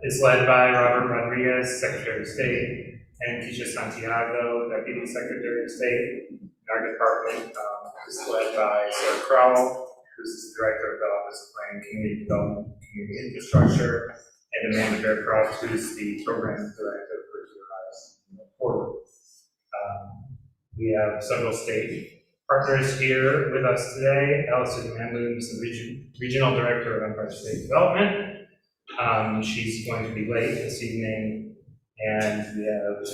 is led by Robert Rodriguez, Secretary of State, and Keisha Santiago, Deputy Secretary of State. Our department is led by Sarah Crowell, who's the Director of the Office of Planning, Community Development, and Community Infrastructure, and Amanda Bearcroft, who's the Program Director for GRI's Forward. We have several state partners here with us today. Allison Manley is the Regional Director of Empire State Development. She's going to be late this evening. And we have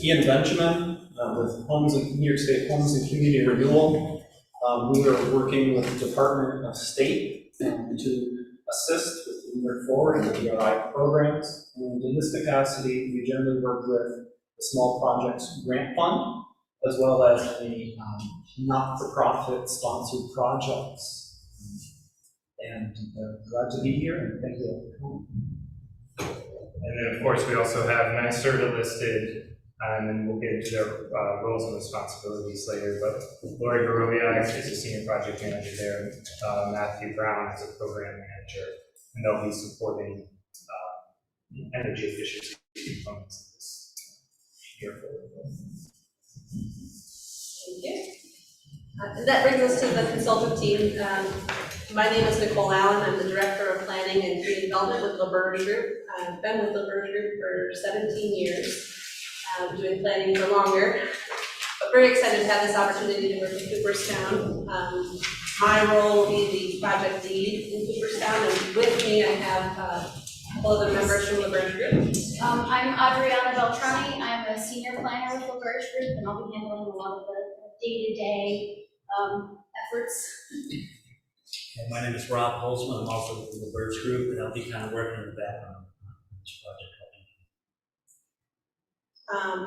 Ian Benjamin with New York State Homes and Community Renewal. We are working with the Department of State to assist with the Move Forward and the DRI programs. And in this capacity, we generally work with the Small Projects Grant Fund, as well as the not-for-profit sponsored projects. And glad to be here, and thank you all for coming. And then, of course, we also have NYSERDA listed, and we'll get into their roles and responsibilities later. But Lori Barovia is a Senior Project Manager there, and Matthew Brown is a Program Manager, and they'll be supporting energy efficiency components of this year. Thank you. And that brings us to the consultant team. My name is Nicole Allen. I'm the Director of Planning and Community Development with LaBerge Group. I've been with LaBerge Group for 17 years, doing planning for longer. But very excited to have this opportunity to work in Cooperstown. My role will be the project lead in Cooperstown, and with me I have a couple other members from LaBerge Group. I'm Adriana Beltrani. I'm a senior planner with LaBerge Group, and I'll be handling a lot of the day-to-day efforts. And my name is Rob Holzman. I'm also with the LaBerge Group, and I'll be kind of working in the background on this project.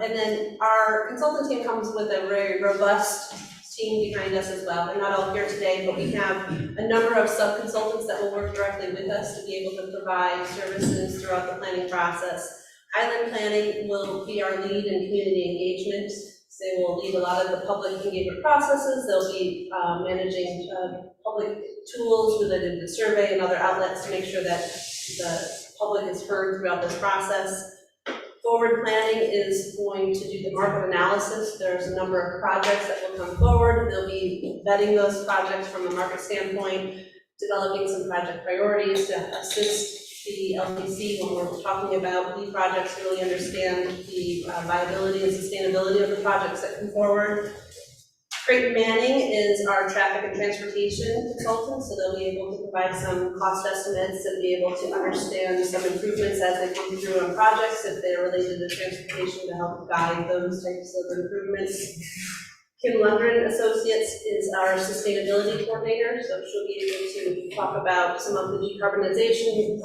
And then our consultant team comes with a very robust team behind us as well. They're not all here today, but we have a number of sub-consultants that will work directly with us to be able to provide services throughout the planning process. Island Planning will be our lead in community engagement. They will lead a lot of the public engagement processes. They'll be managing public tools related to survey and other outlets to make sure that the public is heard throughout this process. Forward Planning is going to do the market analysis. There's a number of projects that will come forward. They'll be vetting those projects from a market standpoint, developing some project priorities to assist the LPC when we're talking about the projects, really understand the viability and sustainability of the projects that come forward. Creighton Manning is our traffic and transportation consultant, so they'll be able to provide some cost estimates and be able to understand some improvements as they come through on projects if they're related to transportation to help guide those types of improvements. Kim Lundgren Associates is our sustainability coordinator, so she'll be able to talk about some of the decarbonization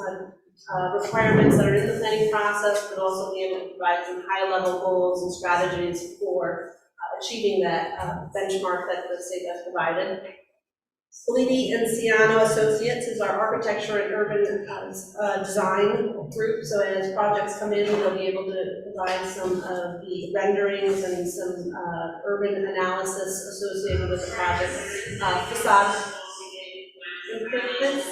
requirements that are in the planning process, but also be able to provide some high-level goals and strategies for achieving that benchmark that the state has provided. Politi and Ciano Associates is our architecture and urban design group. So as projects come in, they'll be able to provide some of the renderings and some urban analysis associated with the project. Facade improvements.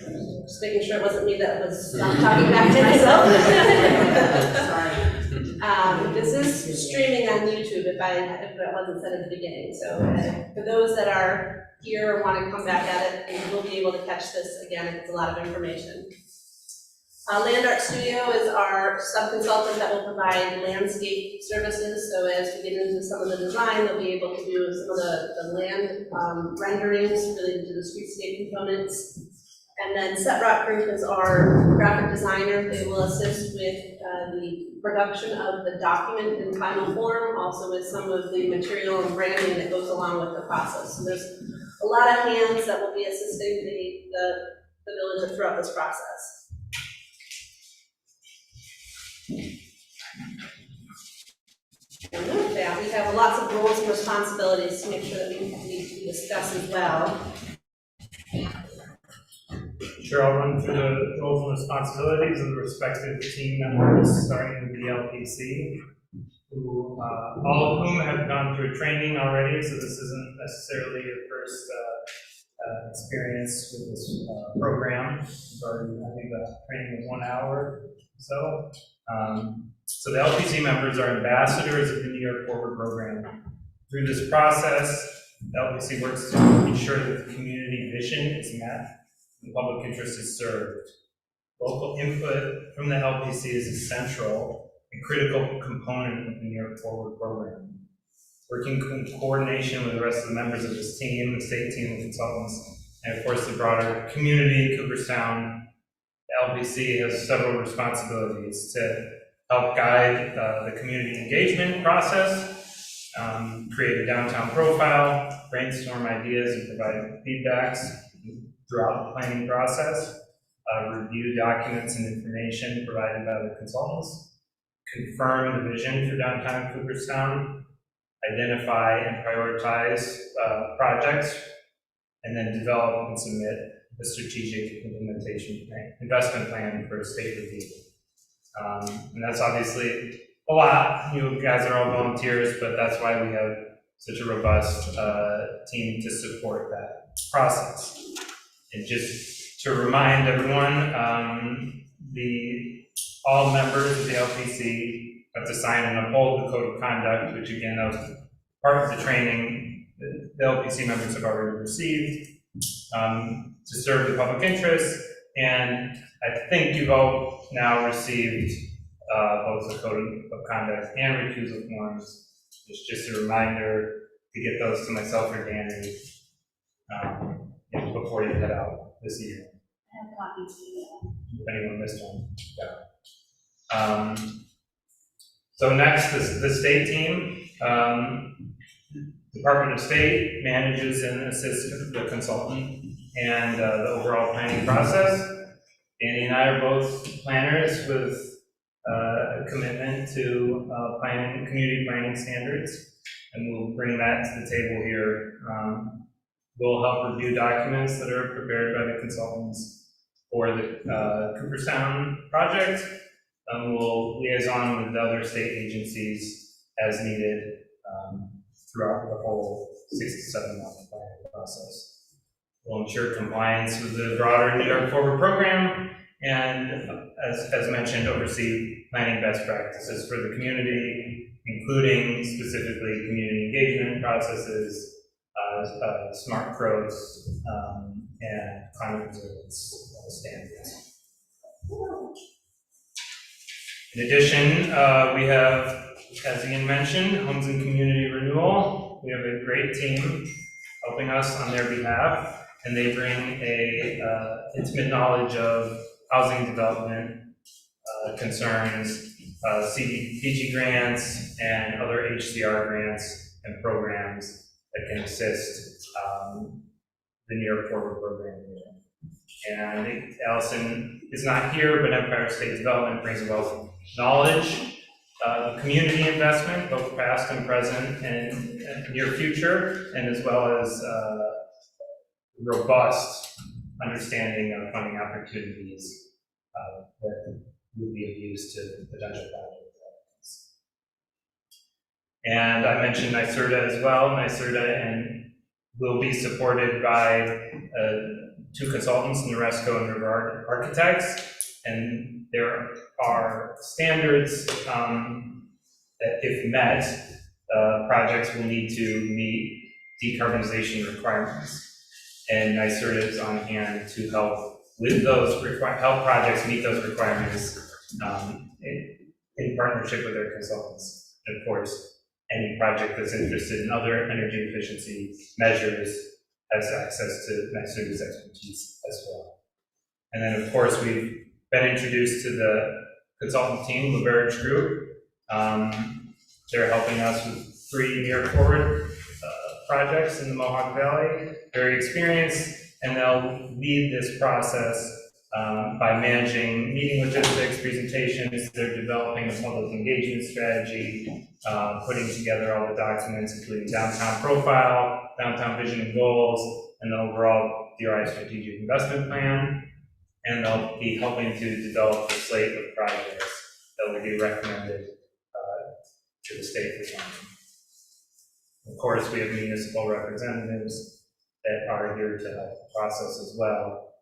Just making sure it wasn't me that was talking back to myself. Sorry. This is streaming on YouTube if it wasn't said at the beginning. So for those that are here or want to come back at it, we'll be able to catch this again if it's a lot of information. Land Art Studio is our sub-consultant that will provide landscape services. So as we get into some of the design, they'll be able to do some of the land renderings related to the streetscape components. And then Setrock Group is our graphic designer. They will assist with the production of the document in final form, also with some of the material and branding that goes along with the process. So there's a lot of hands that will be assisting the village throughout this process. And with that, we have lots of roles and responsibilities to make sure that we discuss as well. Sure, I'll run through the roles and responsibilities of the respective team members, starting with the LPC, who, all of whom have gone through training already, so this isn't necessarily your first experience with this program. We've already, I think the training was 1 hour or so. So the LPC members are ambassadors of the New York Forward program. Through this process, the LPC works to ensure that the community vision is met and the public interest is served. Local input from the LPC is a central and critical component of the New York Forward program. Working in coordination with the rest of the members of this team, the state team of consultants, and of course the broader community, Cooperstown, the LPC has several responsibilities to help guide the community engagement process, create a downtown profile, brainstorm ideas and provide feedbacks throughout the planning process, review documents and information provided by the consultants, confirm the vision for downtown Cooperstown, identify and prioritize projects, and then develop and submit a strategic implementation plan, investment plan for state review. And that's obviously a lot. You guys are all volunteers, but that's why we have such a robust team to support that process. And just to remind everyone, all members of the LPC have to sign and uphold the code of conduct, which again, that was part of the training the LPC members have already received to serve the public interest. And I think you've all now received both the code of conduct and recusal forms. It's just a reminder to get those to myself or Danny before you head out this evening. I have copies for you. If anyone missed one. Yeah. So next is the state team. Department of State manages and assists the consultant and the overall planning process. Danny and I are both planners with a commitment to planning, community planning standards, and we'll bring that to the table here. We'll help review documents that are prepared by the consultants for the Cooperstown project. We'll liaison with the other state agencies as needed throughout the whole 6 to 7 month planning process. We'll ensure compliance with the broader New York Forward program, and as mentioned, oversee planning best practices for the community, including specifically community engagement processes, smart growth, and climate resilience standards. In addition, we have, as Ian mentioned, Homes and Community Renewal. We have a great team helping us on their behalf, and they bring a intimate knowledge of housing development concerns, CDBG grants, and other HCR grants and programs that can assist the New York Forward program here. And I think Allison is not here, but Empire State Development brings a wealth of knowledge, community investment, both past and present and near future, and as well as robust understanding of funding opportunities that would be of use to potential projects. And I mentioned NYSERDA as well. NYSERDA and will be supported by 2 consultants, Noresco and Rivard Architects, and there are standards that, if met, projects will need to meet decarbonization requirements. And NYSERDA is on hand to help with those, help projects meet those requirements in partnership with their consultants. And of course, any project that's interested in other energy efficiency measures has access to NYSERDA's expertise as well. And then of course, we've been introduced to the consultant team, LaBerge Group. They're helping us with 3 New York Forward projects in the Mohawk Valley. Very experienced, and they'll lead this process by managing meeting logistics, presentations. They're developing a public engagement strategy, putting together all the documents, including downtown profile, downtown vision and goals, and the overall DRI strategic investment plan. And they'll be helping to develop the slate of projects that will be recommended to the state for funding. Of course, we have municipal representatives that are here to help the process as well,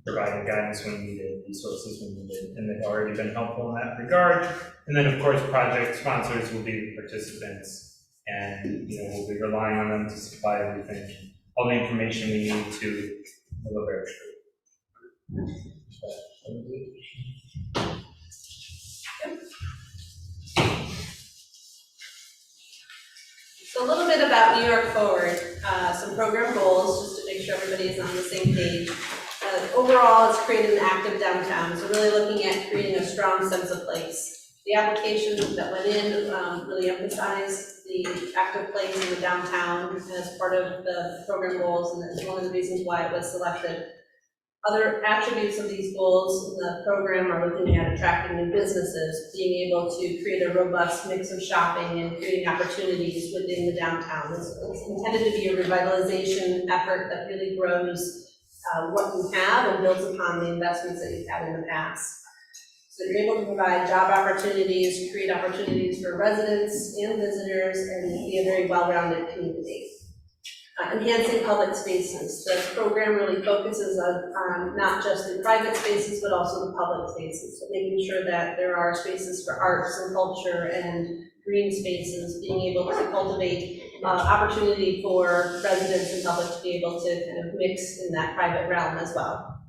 providing guidance when needed, resources when needed, and they've already been helpful in that regard. And then, of course, project sponsors will be participants, and we'll be relying on them to supply everything, all the information we need to the LaBerge Group. So a little bit about New York Forward, some program goals, just to make sure everybody is on the same page. Overall, it's creating an active downtown, so really looking at creating a strong sense of place. The application that went in really emphasized the active place in the downtown as part of the program goals, and that's one of the reasons why it was selected. Other attributes of these goals in the program are looking at attracting new businesses, being able to create a robust mix of shopping and creating opportunities within the downtown. It's intended to be a revitalization effort that really grows what you have and builds upon the investments that you've had in the past. So you're able to provide job opportunities, create opportunities for residents and visitors, and be a very well-rounded community. Enhancing public spaces. The program really focuses on not just the private spaces, but also the public spaces. So making sure that there are spaces for arts and culture and green spaces, being able to cultivate opportunity for residents and public to be able to kind of mix in that private realm as well.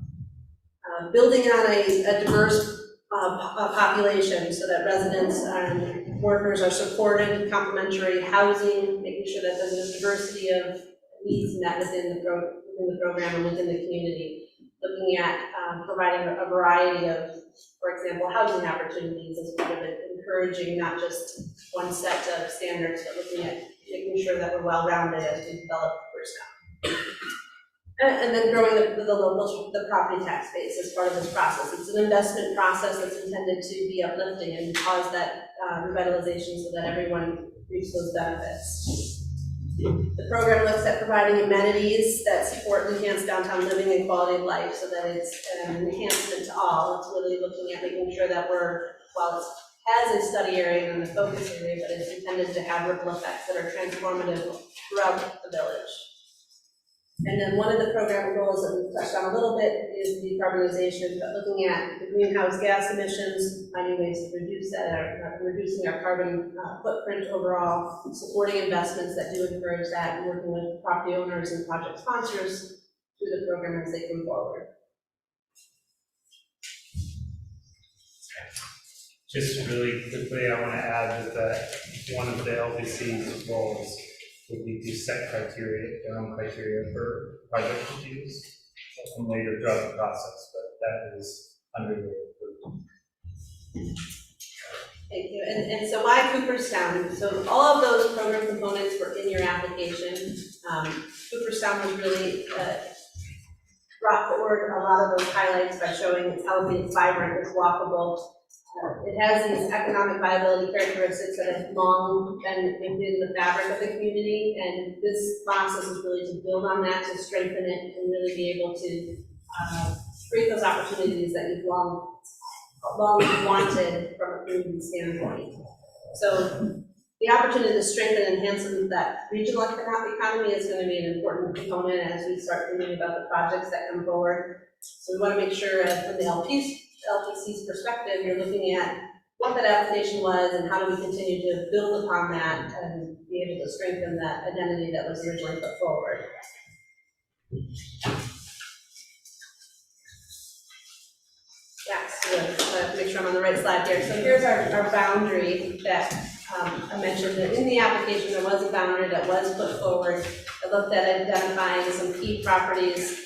Building on a diverse population so that residents and workers are supported, complementary housing, making sure that there's a diversity of needs met within the program and within the community. Looking at providing a variety of, for example, housing opportunities as part of it, encouraging not just one set of standards, but looking at making sure that we're well-rounded as we develop Cooperstown. And then growing the property tax base as part of this process. It's an investment process that's intended to be uplifting and cause that revitalization so that everyone reaps those benefits. The program looks at providing amenities that support and enhance downtown living and quality of life so that it's an enhancement to all. It's really looking at making sure that while it has a study area and a focus area, but it's intended to have ripple effects that are transformative throughout the village. And then one of the program goals that we've touched on a little bit is decarbonization, but looking at the greenhouse gas emissions, finding ways to reduce that, reducing our carbon footprint overall, supporting investments that do encourage that, and working with property owners and project sponsors through the program as they come forward. Just really quickly, I want to add that one of the LBC's goals would be to set criteria, their own criteria for project reviews, and later throughout the process, but that is underway. Thank you. And so why Cooperstown? So all of those program components were in your application. Cooperstown was really brought forward a lot of those highlights by showing it's healthy, it's vibrant, it's walkable. It has these economic viability characteristics that have long been within the fabric of the community, and this process is really to build on that, to strengthen it, and really be able to create those opportunities that you've long wanted from a community standpoint. So the opportunity to strengthen and enhance that regional economy is going to be an important component as we start thinking about the projects that come forward. So we want to make sure from the LPC's perspective, you're looking at what that application was and how do we continue to build upon that and be able to strengthen that identity that was originally put forward. Yes, make sure I'm on the right slide here. So here's our boundary that I mentioned that in the application there was a boundary that was put forward. I looked at identifying some key properties.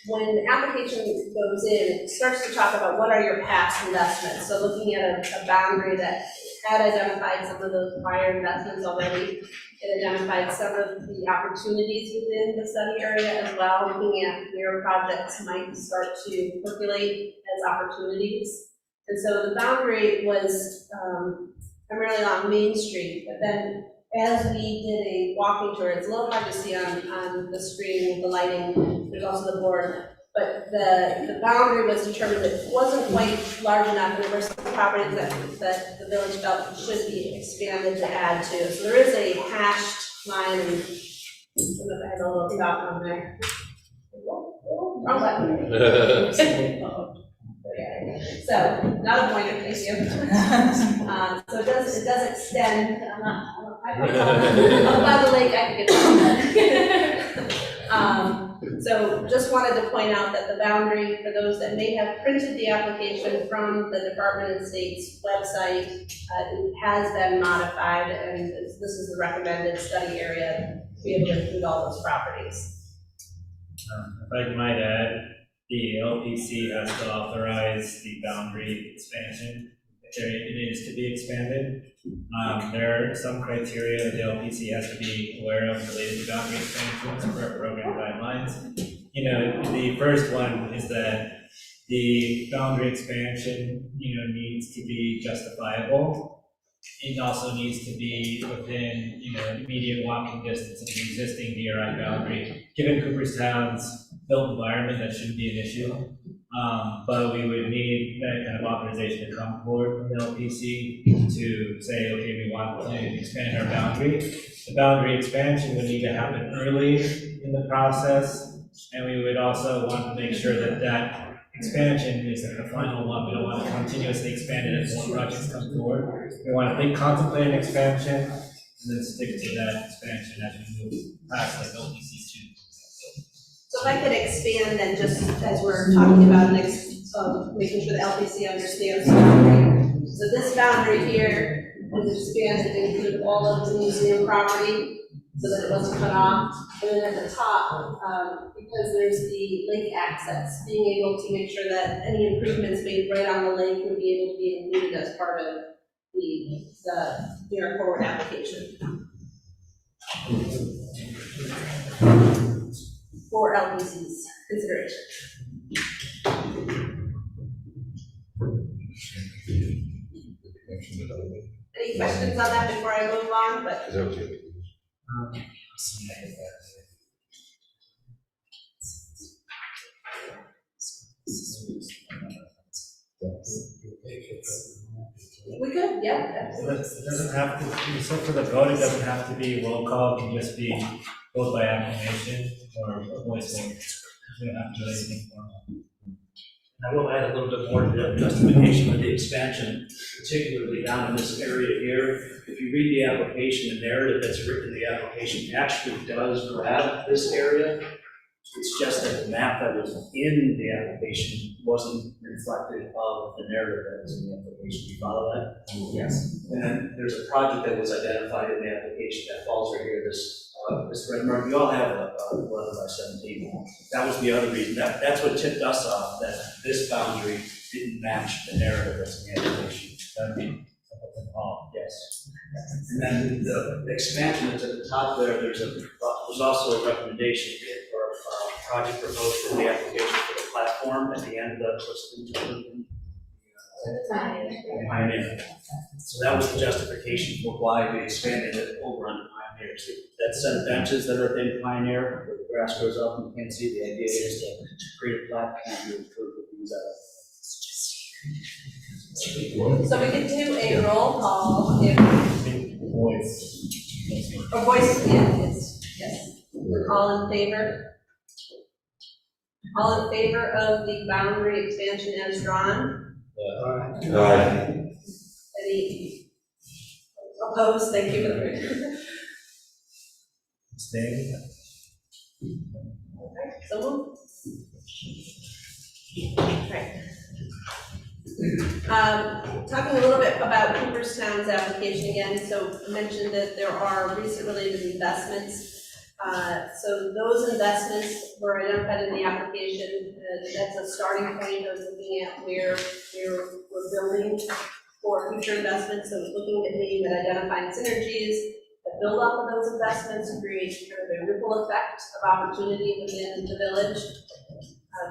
When the application goes in, it starts to talk about what are your past investments. So looking at a boundary that had identified some of those prior investments already, it identified some of the opportunities within the study area as well, looking at where projects might start to percolate as opportunities. And so the boundary was primarily on Main Street, but then as we did a walking tour, it's a little hard to see on the screen with the lighting, there's also the board, but the boundary was determined that it wasn't quite large enough, and there were some properties that the village felt should be expanded to add to. So there is a hashed line, and So I had a little dot on there. Oh, so, not a pointer, thank you. So it does extend, up by the lake, I can get that. So just wanted to point out that the boundary, for those that may have printed the application from the Department of State's website, it has been modified, and this is the recommended study area to be able to include all those properties. If I might add, the LPC has to authorize the boundary expansion if it is to be expanded. There are some criteria that the LPC has to be aware of related to boundary expansions for program guidelines. You know, the first one is that the boundary expansion, needs to be justifiable. It also needs to be within, immediate walking distance of the existing DRI boundary. Given Cooperstown's built environment, that shouldn't be an issue. But we would need that kind of authorization to come forward from the LPC to say, okay, we want to expand our boundary. The boundary expansion would need to happen early in the process, and we would also want to make sure that that expansion is the final one. We don't want to continuously expand it as more projects come forward. We want to contemplate an expansion and then stick to that expansion as we move past like LPC 2. So if I could expand then, just as we're talking about next, making sure the LPC understands the boundary. So this boundary here is expanded to include all of the museum property so that it wasn't cut off. And then at the top, because there's the lake access, being able to make sure that any improvements made right on the lake would be able to be included as part of the New York Forward application. For LPC's consideration. Any questions on that before I move on? But we could, yeah. It doesn't have to, so for the vote, it doesn't have to be roll call, it can just be vote by acclamation or voice vote. You don't have to do anything formal. I will add a little bit more to the justification of the expansion, particularly down in this area here. If you read the application, the narrative that's written in the application actually does grab this area. It's just that the map that was in the application wasn't reflective of the narrative that was in the application. You follow that? Yes. And then there's a project that was identified in the application that falls right here, this red mark. We all have a 11 by 17. That was the other reason. That's what tipped us off, that this boundary didn't match the narrative that's in the application. Yes. And then the expansion that's at the top there, there's also a recommendation for a project proposed in the application for the platform at the end of the Pioneer. So that was the justification for why we expanded it over on the Pioneer. So that set of benches that are in Pioneer, where the grass grows up and you can't see, the idea is to create a platform to improve the views out of it. So we could do a roll call if a voice, yes. All in favor? All in favor of the boundary expansion as drawn? Aye. Any opposed? Thank you for the. Stay. Okay, so moved. Right. Talking a little bit about Cooperstown's application again, so I mentioned that there are recent related investments. So those investments were identified in the application. That's a starting point of looking at where we're building for future investments. So looking at maybe at identifying synergies that build off of those investments to create kind of a ripple effect of opportunity within the village.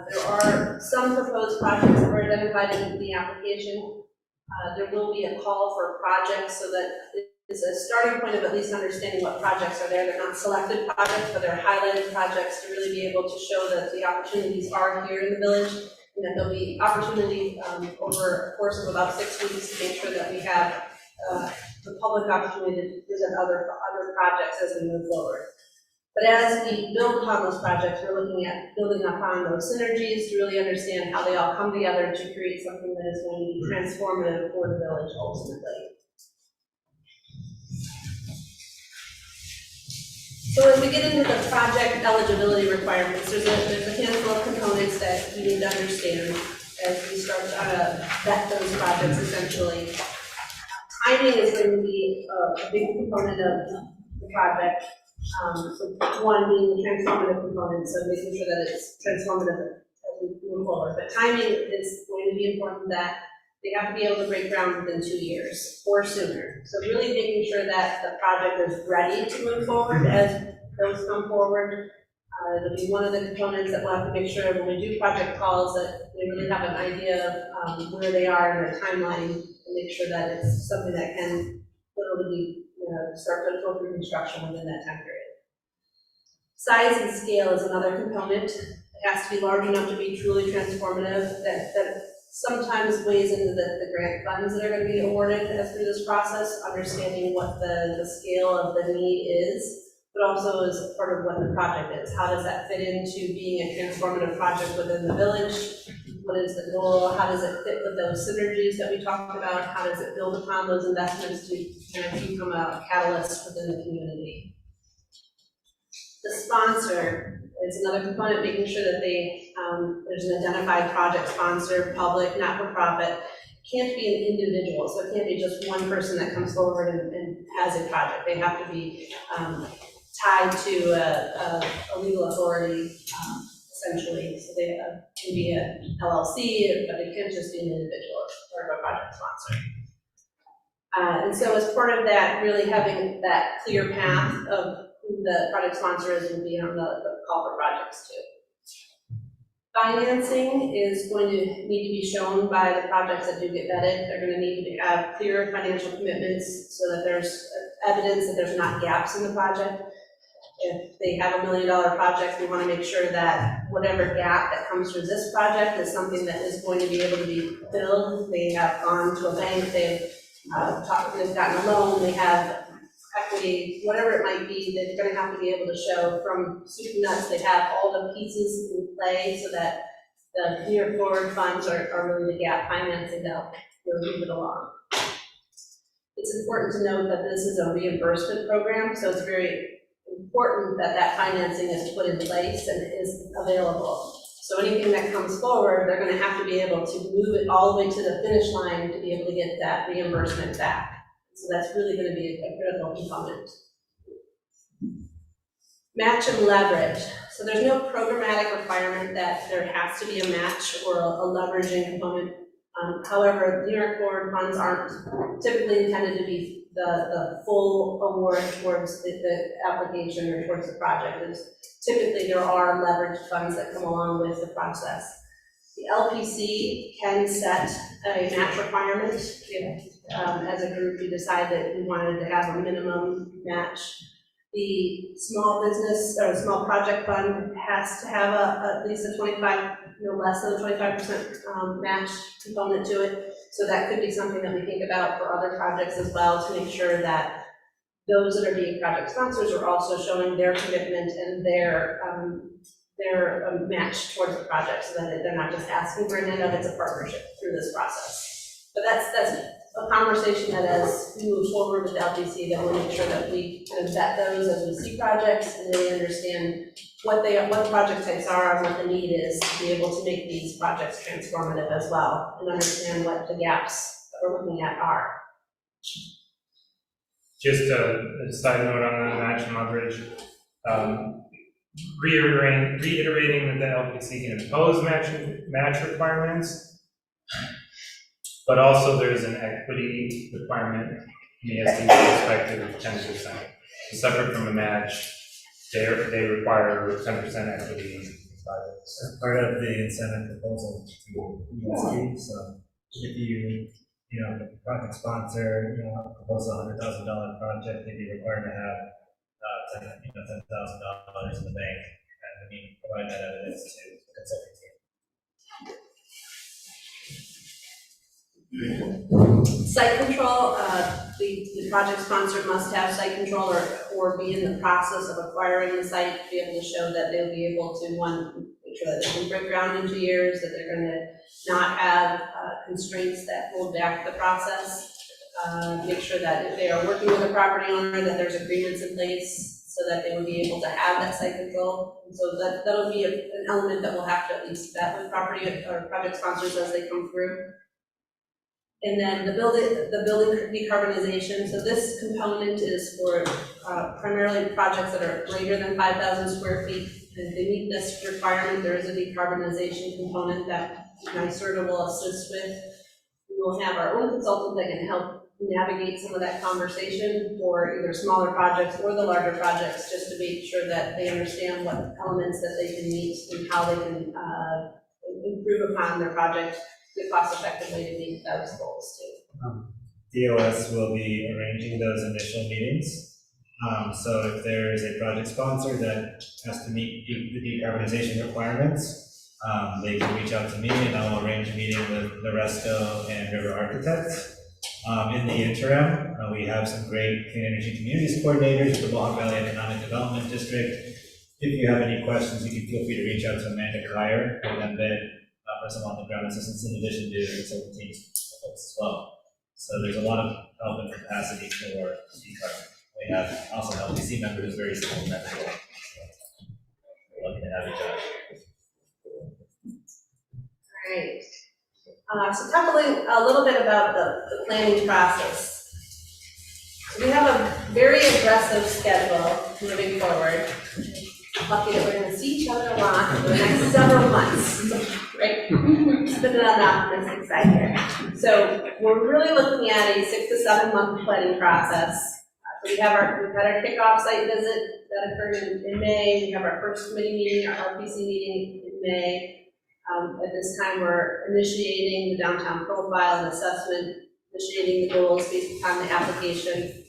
There are some proposed projects that were identified in the application. There will be a call for projects so that it's a starting point of at least understanding what projects are there. They're not selected projects, but they're highlighted projects to really be able to show that the opportunities are here in the village, and that there'll be opportunity over a course of about 6 weeks to make sure that we have the public opportunity to present other projects as we move forward. But as we build upon those projects, we're looking at building upon those synergies to really understand how they all come together to create something that is going to be transformative for the village ultimately. So as we get into the project eligibility requirements, there's a handful of components that we need to understand as we start to vet those projects essentially. Timing is going to be a big component of the project. So one being the transformative component, so making sure that it's transformative as we move forward. But timing is going to be important, that they have to be able to break ground within 2 years or sooner. So really making sure that the project is ready to move forward as those come forward. It'll be one of the components that we'll have to make sure when we do project calls that we really have an idea of where they are in their timeline, and make sure that it's something that can literally be, start to go through construction within that time period. Size and scale is another component. It has to be large enough to be truly transformative, that sometimes weighs into the grant funds that are going to be awarded as through this process, understanding what the scale of the need is, but also as part of what the project is. How does that fit into being a transformative project within the village? What is the goal? How does it fit with those synergies that we talked about? How does it build upon those investments to kind of become a catalyst within the community? The sponsor is another component, making sure that there's an identified project sponsor, public, not-for-profit. It can't be an individual, so it can't be just one person that comes forward and has a project. They have to be tied to a legal authority, essentially. So they can be an LLC, but it can't just be an individual or a project sponsor. And so as part of that, really having that clear path of who the project sponsor is will be on the call for projects too. Financing is going to need to be shown by the projects that do get vetted. They're going to need to have clear financial commitments so that there's evidence that there's not gaps in the project. If they have $1 million project, we want to make sure that whatever gap that comes through this project is something that is going to be able to be filled. They have gone to a bank, they've gotten a loan, they have equity, whatever it might be, they're going to have to be able to show from soup to nuts, they have all the pieces in play so that the clear forward funds are really the gap financing to help move it along. It's important to note that this is a reimbursement program, so it's very important that that financing is put in place and is available. So anything that comes forward, they're going to have to be able to move it all the way to the finish line to be able to get that reimbursement back. So that's really going to be a critical component. Match and leverage. So there's no programmatic requirement that there has to be a match or a leveraging component. However, New York Forward funds aren't typically intended to be the full award towards the application or towards the project. Typically, there are leveraged funds that come along with the process. The LPC can set a match requirement if, as a group, we decide that we wanted to have a minimum match. The small business or small project fund has to have at least a 25, no less than a 25% match component to it. So that could be something that we think about for other projects as well, to make sure that those that are being project sponsors are also showing their commitment and their match towards the project, so that they're not just asking for an handout, it's a partnership through this process. But that's a conversation that as we move forward with the LPC, that we'll make sure that we kind of vet those as we see projects and really understand what the project types are and what the need is to be able to make these projects transformative as well, and understand what the gaps that we're looking at are. Just a side note on the match and leverage, reiterating that the LPC can impose match requirements, but also there's an equity requirement in the SD perspective of 10%. Separate from a match, they require 10% equity in projects. As part of the incentive proposal to USD, so if the project sponsor, propose a $100,000 project, they'd be required to have $10,000 in the bank, and provide that evidence to the consulting team. Site control, the project sponsor must have site control or be in the process of acquiring the site to be able to show that they'll be able to, one, make sure that they can break ground in 2 years, that they're gonna not have constraints that hold back the process. Make sure that if they are working with a property owner, that there's agreements in place so that they will be able to have that site control. And so that'll be an element that we'll have to at least vet with property or project sponsors as they come through. And then the building decarbonization. So this component is for primarily projects that are greater than 5,000 square feet. And if they meet this requirement, there is a decarbonization component that NYSERDA will assist with. We will have our own consultant that can help navigate some of that conversation for either smaller projects or the larger projects, just to make sure that they understand what elements that they can meet and how they can improve upon their project in a cost-effective way to meet those goals too. DOS will be arranging those initial meetings. So if there is a project sponsor that has to meet the decarbonization requirements, they can reach out to me and I will arrange a meeting with Loresco and River Architects. In the interim, we have some great clean energy communities coordinators with the Mohawk Valley Economic Development District. If you have any questions, you can feel free to reach out to Amanda Kyer, and then for some on-the-ground assistance in addition to consultant teams folks as well. So there's a lot of help and capacity for decarbonization. We have also an LPC member who's very supportive. So we're lucky to have each other. All right. So talk a little bit about the planning process. So we have a very aggressive schedule moving forward. Lucky that we're going to see each other a lot for the next several months, right? Spit it on the optimistic side here. So we're really looking at a 6 to 7 month planning process. So we've had our kickoff site visit that occurred in May. We have our first committee meeting, our RPC meeting in May. At this time, we're initiating the downtown profile and assessment, initiating the goals based upon the application.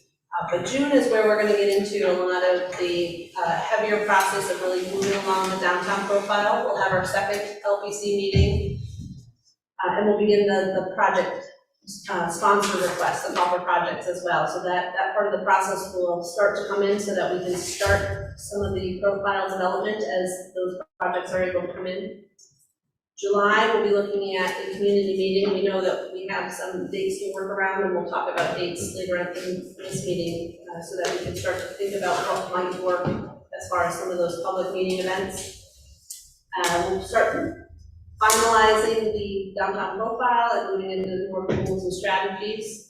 But June is where we're going to get into a lot of the heavier process of really moving along the downtown profile. We'll have our second LPC meeting, and we'll begin the project sponsor requests, the call for projects as well. So that part of the process will start to come in so that we can start some of the profile development as those projects are able to come in. July, we'll be looking at a community meeting. We know that we have some dates to work around, and we'll talk about dates later on in this meeting so that we can start to think about what might work as far as some of those public meeting events. We'll start finalizing the downtown profile and moving into more tools and strategies.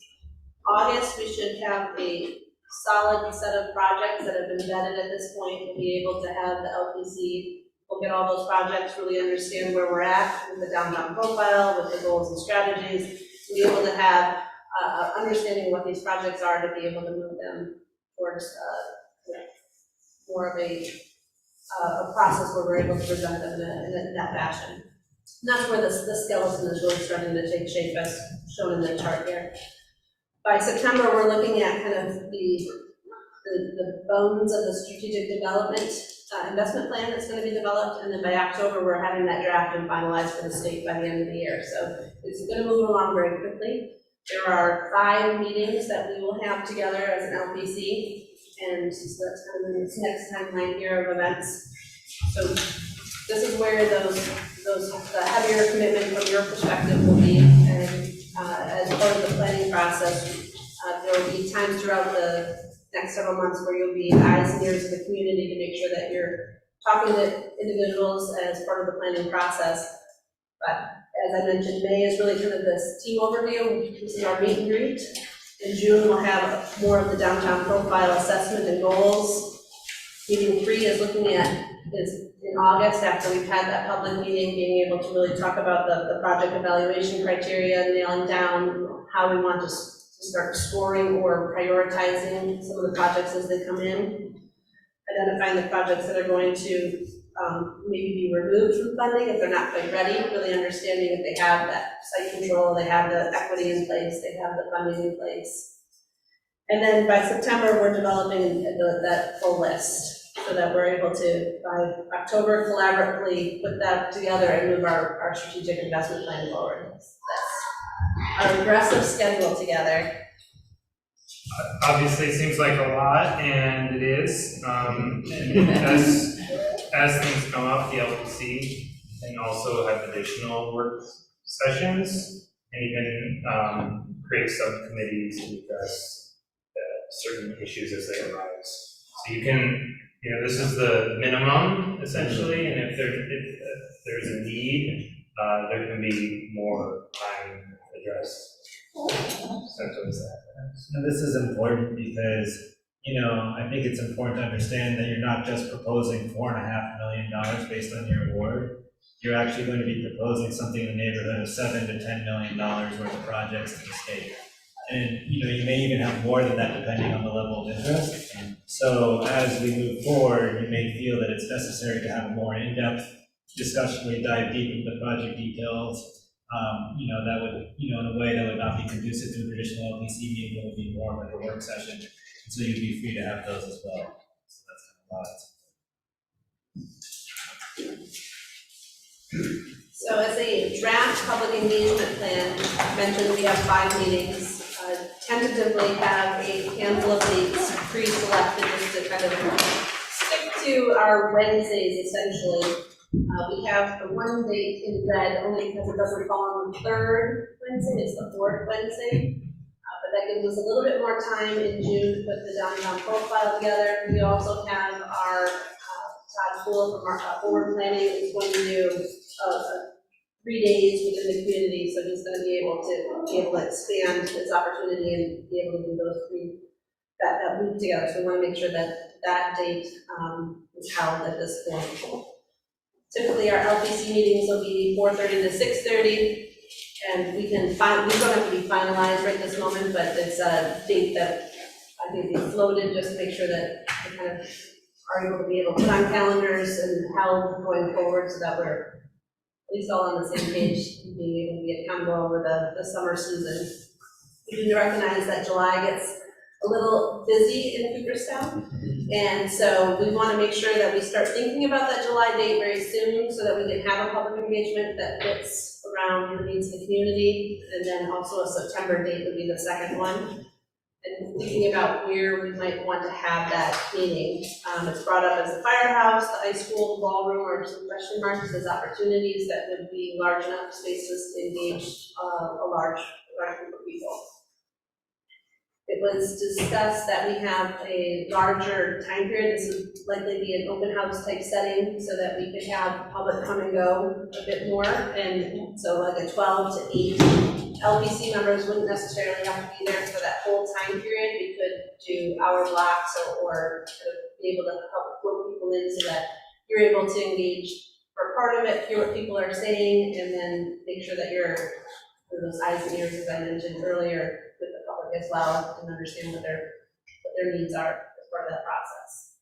August, we should have a solid set of projects that have been vetted at this point. We'll be able to have the LPC look at all those projects, really understand where we're at with the downtown profile, with the goals and strategies, to be able to have understanding what these projects are, to be able to move them towards more of a process where we're able to present them in that fashion. And that's where the skeleton is really starting to take shape, as shown in the chart here. By September, we're looking at kind of the bones of the strategic development investment plan that's going to be developed, and then by October, we're having that draft and finalized for the state by the end of the year. So it's going to move along very quickly. There are 5 meetings that we will have together as an LPC, and so that's kind of this next timeline here of events. So this is where the heavier commitment from your perspective will be, and as part of the planning process, there will be times throughout the next several months where you'll be eyes and ears of the community to make sure that you're talking to individuals as part of the planning process. But as I mentioned, May is really kind of this team overview. This is our meet and greet. In June, we'll have more of the downtown profile assessment and goals. Meeting 3 is in August, after we've had that public meeting, being able to really talk about the project evaluation criteria, nailing down how we want to start scoring or prioritizing some of the projects as they come in, identifying the projects that are going to maybe be removed from funding if they're not quite ready, really understanding if they have that site control, they have the equity in place, they have the funding in place. And then by September, we're developing that full list so that we're able to, by October, collaboratively put that together and move our strategic investment plan forward. That's our aggressive schedule together. Obviously, it seems like a lot, and it is. And as things come up, the LPC can also have additional work sessions, and even create subcommittees to address certain issues as they arise. So you can, this is the minimum essentially, and if there's a need, there can be more time addressed. Essentially, is that. And this is important because, I think it's important to understand that you're not just proposing $4.5 million based on your award. You're actually going to be proposing something in the neighborhood of $7 to $10 million worth of projects to the state. And, you may even have more than that depending on the level of interest. So as we move forward, you may feel that it's necessary to have a more in-depth discussion where you dive deep into the project details. That would, in a way that would not be conducive to a traditional LPC meeting, but would be more like a work session. So you'd be free to have those as well. So that's kind of why. So as a draft public engagement plan, I mentioned we have 5 meetings. Tentatively have a handful of dates pre-selected just to kind of stick to our Wednesdays essentially. We have the one date in red only because it doesn't fall on the 3rd Wednesday, it's the 4th Wednesday. But that gives us a little bit more time in June to put the downtown profile together. We also have our Todd Poole from our board planning is going to do 3 days within the community, so he's going to be able to expand his opportunity and be able to do those 3 that week together. So we want to make sure that that date is held at this point. Typically, our LPC meetings will be 4:30 to 6:30, and we don't have to be finalized right this moment, but it's a date that I think we floated just to make sure that we kind of are able to be able to put on calendars and held going forward so that we're at least all on the same page, being able to be accountable over the summer season. We do recognize that July gets a little busy in Cooperstown, and so we want to make sure that we start thinking about that July date very soon so that we can have a public engagement that fits around the needs of the community, and then also a September date would be the second one. And thinking about where we might want to have that meeting. It's brought up as the firehouse, the high school, the ballroom, or some question marks as opportunities that would be large enough spaces to engage a large group of people. It was discussed that we have a larger time period. This would likely be an open house type setting so that we could have public come and go a bit more. And so like a 12 to 8 LPC members wouldn't necessarily have to be there for that whole time period. We could do hour blocks or kind of be able to help flow people in so that you're able to engage for part of it, hear what people are saying, and then make sure that you're those eyes and ears, as I mentioned earlier, with the public as well, and understand what their needs are as part of that process.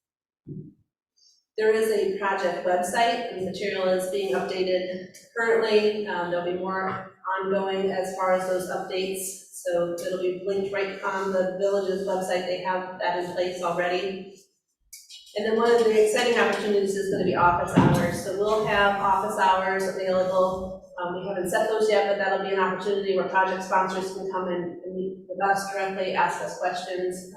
There is a project website, and material is being updated currently. There'll be more ongoing as far as those updates. So it'll be linked right on the village's website. They have that in place already. And then one of the exciting opportunities is going to be office hours. So we'll have office hours available. We haven't set those yet, but that'll be an opportunity where project sponsors can come and meet with us directly, ask us questions,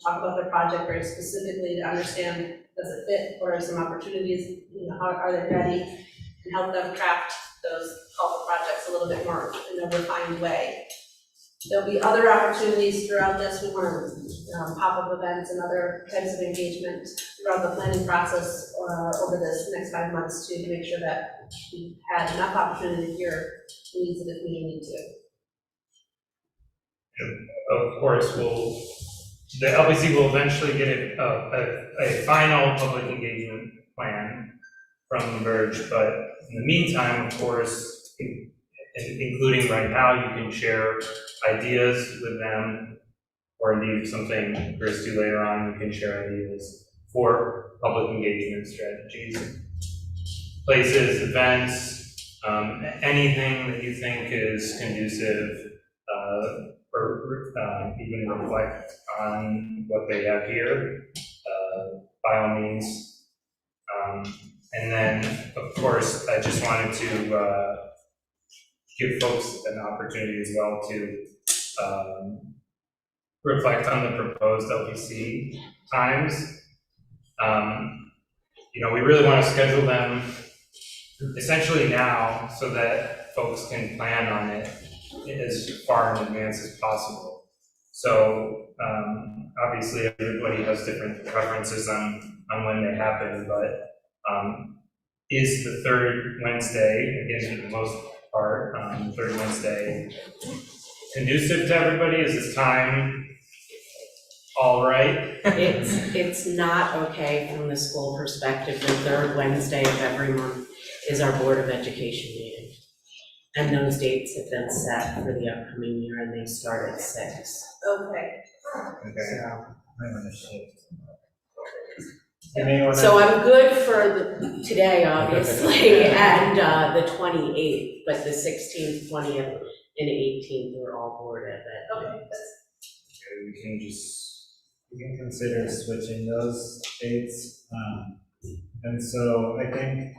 talk about their project very specifically to understand, does it fit, what are some opportunities, how are they ready, and help them craft those call for projects a little bit more in a refined way. There'll be other opportunities throughout this. We want to pop-up events and other types of engagement throughout the planning process over this next 5 months to make sure that we've had enough opportunity to hear the needs of the community too. Of course, the LPC will eventually get a final public engagement plan from the Verge, but in the meantime, of course, including right now, you can share ideas with them, or indeed something Chris do later on, you can share ideas for public engagement strategies, places, events, anything that you think is conducive, or even reflect on what they have here, by all means. And then, of course, I just wanted to give folks an opportunity as well to reflect on the proposed LPC times. We really want to schedule them essentially now so that folks can plan on it as far in advance as possible. So obviously everybody has different preferences on when they happen, but is the third Wednesday, again, for the most part, third Wednesday, conducive to everybody? Is this time all right? It's not okay from the school perspective. The third Wednesday of every month is our Board of Education meeting. And those dates have been set for the upcoming year and they start at 6. Okay. Okay. So, I want to shift. You may wanna- so I'm good for today, obviously, and the 28th, but the 16th, 20th, and 18th are all Board of Ed. Okay. We can consider switching those dates. And so I think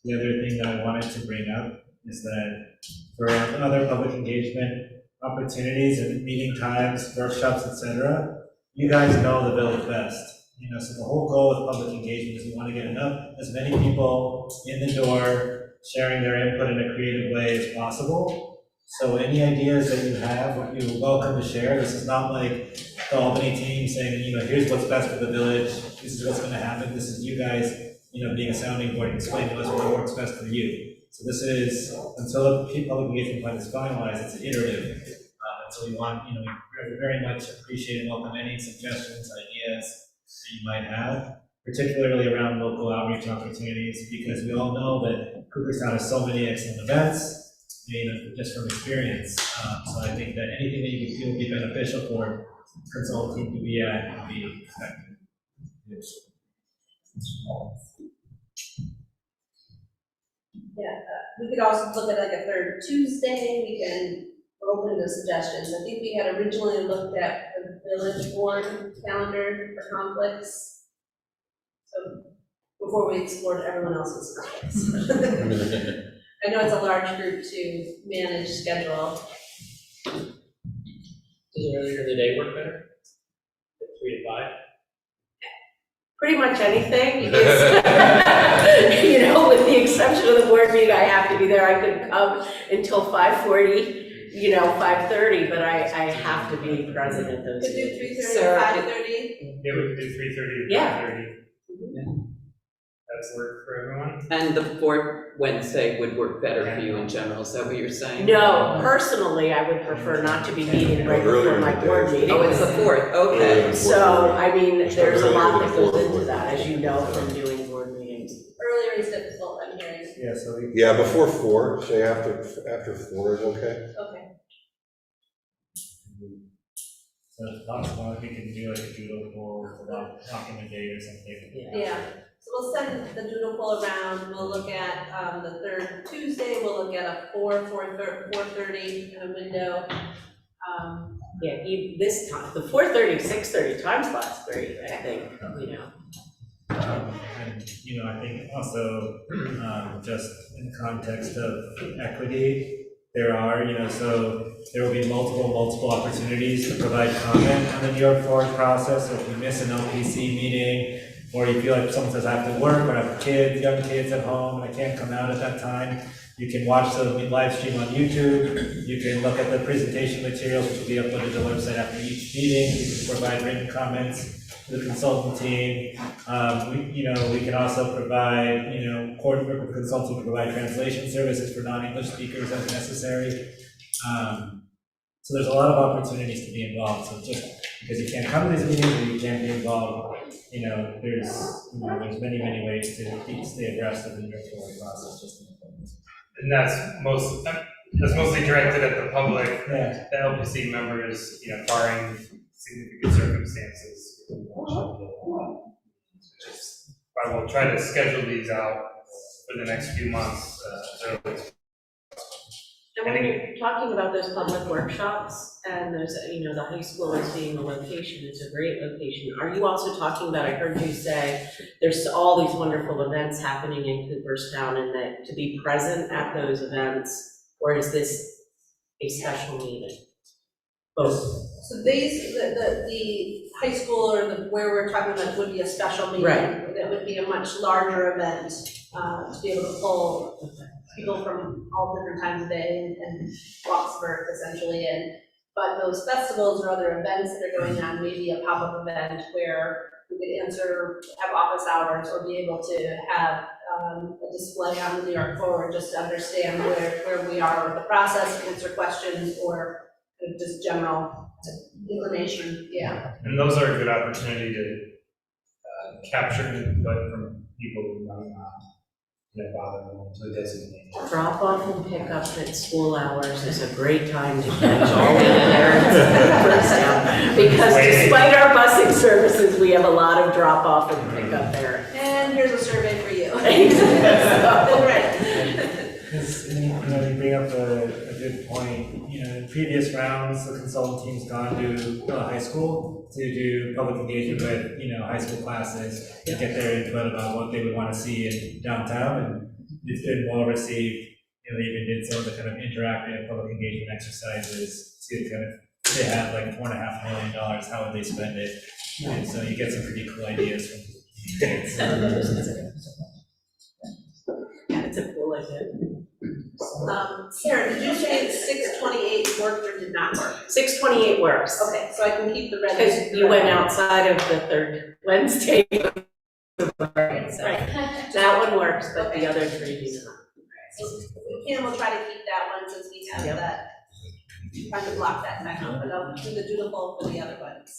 the other thing that I wanted to bring up is that for other public engagement opportunities and meeting times, workshops, etc., you guys know the village best. So the whole goal of public engagement is we want to get as many people in the door sharing their input in a creative way as possible. So any ideas that you have, you're welcome to share. This is not like the Albany team saying, here's what's best for the village, this is what's going to happen. This is you guys, being a sounding board and explaining to us what works best for you. So this is, until the public engagement plan is finalized, it's iterative. And so we want, we very much appreciate and welcome any suggestions, ideas that you might have, particularly around local outreach opportunities, because we all know that Cooperstown has so many excellent events, just from experience. So I think that anything that you feel would be beneficial for consulting to be at would be effective. Yeah, we could also look at like a third Tuesday. We can open to suggestions. I think we had originally looked at the village board calendar for conflicts. So before we explored everyone else's conflicts. I know it's a large group to manage schedule. Does earlier in the day work better? 3 to 5? Pretty much anything, because, with the exception of the board meeting, I have to be there. I could come until 5:40, 5:30, but I have to be present at those Could do meetings. 3:30 or 5:30. Yeah, we could do 3:30 to Yeah. 5:30. That's work for everyone? And the fourth Wednesday would work better for you in general, is that what you're saying? No, personally, I would prefer not to be meeting right before my board meeting. Oh, it's the fourth, okay. So, there's a lot that goes into that, as you know from doing board meetings. Earlier is difficult, I'm hearing. Yeah, so we. Yeah, before 4, say after 4 is okay. Okay. So it's possible if we can do like a doodle poll to document date or something. Yeah. So we'll send the doodle poll around. We'll look at the third Tuesday. We'll look at a 4:30 kind of window. Yeah, this time, the 4:30, 6:30 time slot's great, I think, And, I think also, just in the context of equity, there are, so there will be multiple opportunities to provide comment on the New York Forward process. So if you miss an LPC meeting, or you feel like someone says, I have to work, or I have young kids at home, and I can't come out at that time, you can watch the live stream on YouTube. You can look at the presentation materials, which will be uploaded to the website after each meeting. You can provide written comments to the consultant team. We can also provide, coordinate with consulting to provide translation services for non-English speakers as necessary. So there's a lot of opportunities to be involved. So just because you can't come to these meetings or you can't be involved, there's many ways to stay abreast of the New York Forward process. And that's mostly directed at the public, Yeah. the LPC members, barring significant circumstances. I will try to schedule these out for the next few months, as early as And when you're talking about those public workshops and those, the high school as being a location, it's a great location. Are you also talking about, I heard you say, there's all these wonderful events happening in Cooperstown and that to be present at those events, or is this a special meeting? Both. So the high school or where we're talking about would be a special meeting. Right. That would be a much larger event, to be able to pull people from all different times of day and Roxburgh essentially in. But those festivals or other events that are going on, maybe a pop-up event where we could have office hours or be able to have a display on the New York Forward just to understand where we are with the process, answer questions, or kind of just general information, yeah. And those are a good opportunity to capture input from people who might not bother going to a designated. Drop off and pick up at school hours is a great time to catch all the parents in Cooperstown. Because despite our busing services, we have a lot of drop off and pick up there. And here's a survey for you. Right. Because, you bring up a good point. In previous rounds, the consultant team's gone to high school to do public engagement with, high school classes to get their input about what they would want to see in downtown, and it's been well received. They even did some of the kind of interactive public engagement exercises to kind of, they have like $4.5 million, how would they spend it? And so you get some pretty cool ideas from kids. Yeah, it's a cool idea. Sarah, did you say 628 worked or did not work? 628 works. Okay, so I can keep the red. Because you went outside of the third Wednesday. Right. That one works, but the other three do not. So we'll try to keep that one since we have that, trying to block that time out, but I'll do the doodle for the other ones.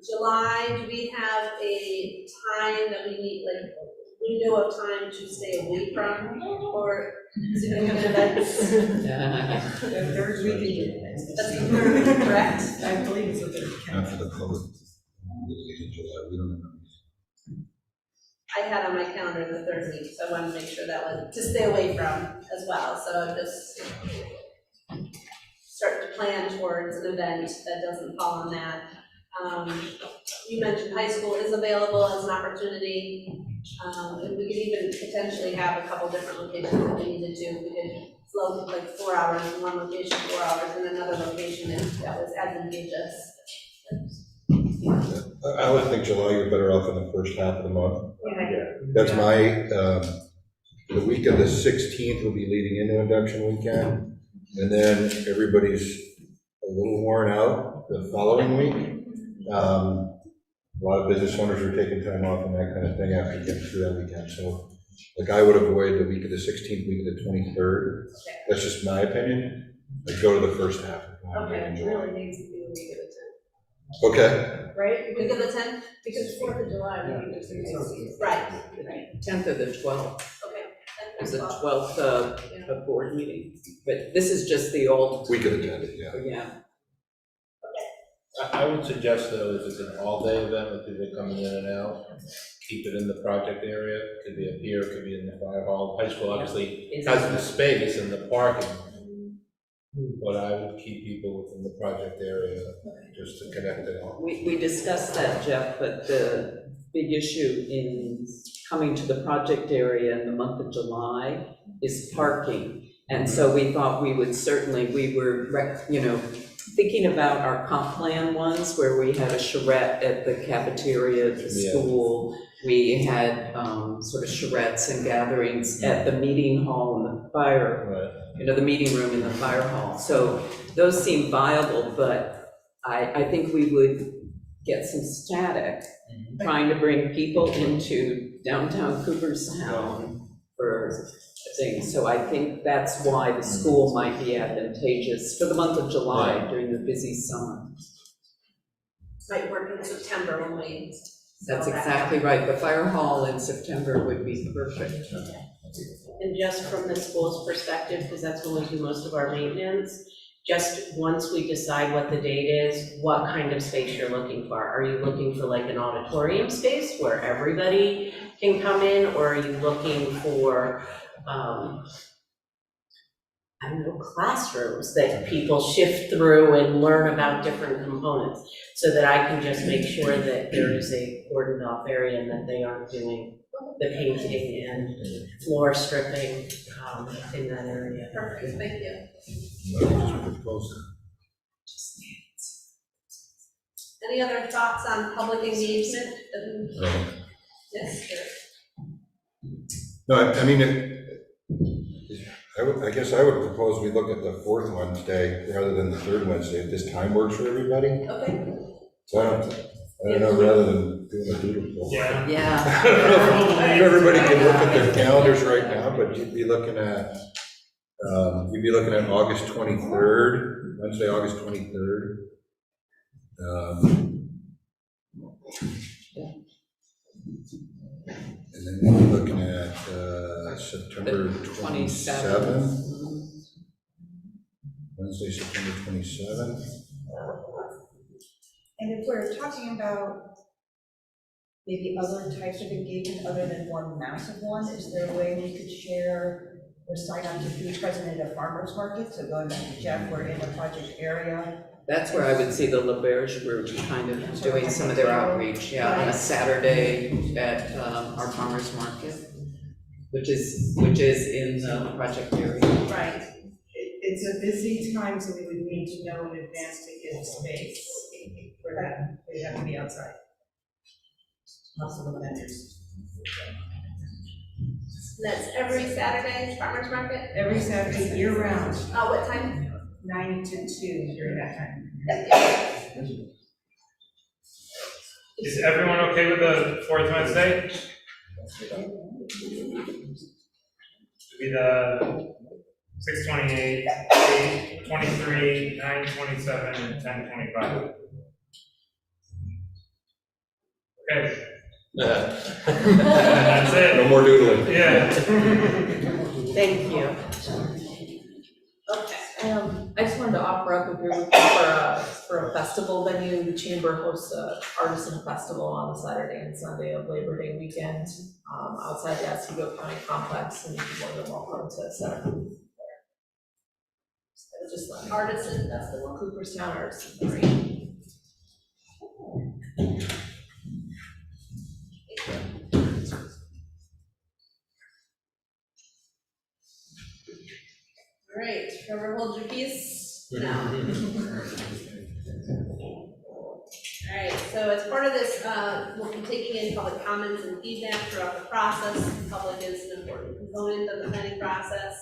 July, do we have a time that we need, like, window of time to stay away from, or significant events? Yeah. That's the third, correct? I believe it's a third. After the public, in July, we don't have. I had on my calendar the third week, so I wanted to make sure that was to stay away from as well, so I'm just start to plan towards an event that doesn't fall on that. You mentioned high school is available as an opportunity, and we could even potentially have a couple different locations if we needed to. We could float like 4 hours in one location, 4 hours in another location if that was advantageous. I would think July, you're better off in the first half of the month. Yeah. That's the week of the 16th will be leading into induction weekend, and then everybody's a little worn out the following week. A lot of business owners are taking time off and that kind of thing after getting through that weekend. So, like, I would avoid the week of the 16th, week of the 23rd. Okay. That's just my opinion. I'd go to the first half. Okay, it really needs to be the week of the 10th. Okay. Right, week of the 10th, because 4th of July, we need to do right, 10th or the 12th, okay. is the 12th a board meeting, but this is just the old, Week of the 10th, yeah. yeah. I would suggest though, if it's an all-day event with people coming in and out, keep it in the project area. It could be up here, it could be in the fire hall. High school obviously has the space and the parking. But I would keep people within the project area just to connect it all. We discussed that, Jeff, but the big issue in coming to the project area in the month of July is parking. And so we thought we would certainly, we were, thinking about our comp plan ones where we had a charrette at the cafeteria at the school. We had sort of charrettes and gatherings at the meeting hall and the fire, the meeting room in the fire hall. So those seem viable, but I think we would get some static trying to bring people into downtown Cooperstown for things. So I think that's why the school might be advantageous for the month of July during the busy summer. Might work in September when we. That's exactly right. The fire hall in September would be perfect. And just from the school's perspective, because that's when we do most of our maintenance, just once we decide what the date is, what kind of space you're looking for. Are you looking for like an auditorium space where everybody can come in, or are you looking for I don't know, classrooms that people shift through and learn about different components, so that I can just make sure that there is a cordoned off area and that they aren't doing the painting and floor stripping in that area. Perfect, thank you. Any other thoughts on public engagement? Yes, sure. No, I mean, I guess I would propose we look at the fourth Wednesday rather than the third Wednesday, if this time works for everybody. Okay. So I don't know, rather than doing a doodle poll. Yeah. Yeah. I don't know if everybody can look at their calendars right now, but you'd be looking at August 23rd, Wednesday, August 23rd. And then we'll be looking at September 27th. Wednesday, September 27th. And if we're talking about maybe other types of engagement other than one massive one, is there a way we could share or sign up to be president of farmers market? So going back to Jeff, we're in the project area. That's where I would see the LaBerge group kind of doing some of their outreach, on a Saturday at our farmers market, which is in the project area. Right. It's a busy time, so we would need to know in advance to get space for that. We have to be outside. Possible vendors. That's every Saturday, farmer's market? Every Saturday, year round, Oh, what time? 9 to 2 during that time. Is everyone okay with the fourth Wednesday? Should be the 6/28, 8/23, 9/27, and 10/25. Okay. That's it. No more doodling. Yeah. Thank you. Okay. I just wanted to offer up, if you're looking for a festival venue, the chamber hosts a artisan festival on the Saturday and Sunday of Labor Day weekend, outside the Oswego County Complex, and you're more than welcome to set up there. So just like Artisan festival. Cooperstown Artisan Parade. All right, Trevor, hold your peace. No. All right, so as part of this, we'll be taking in public comments and feedback throughout the process. The public is an important component of the planning process.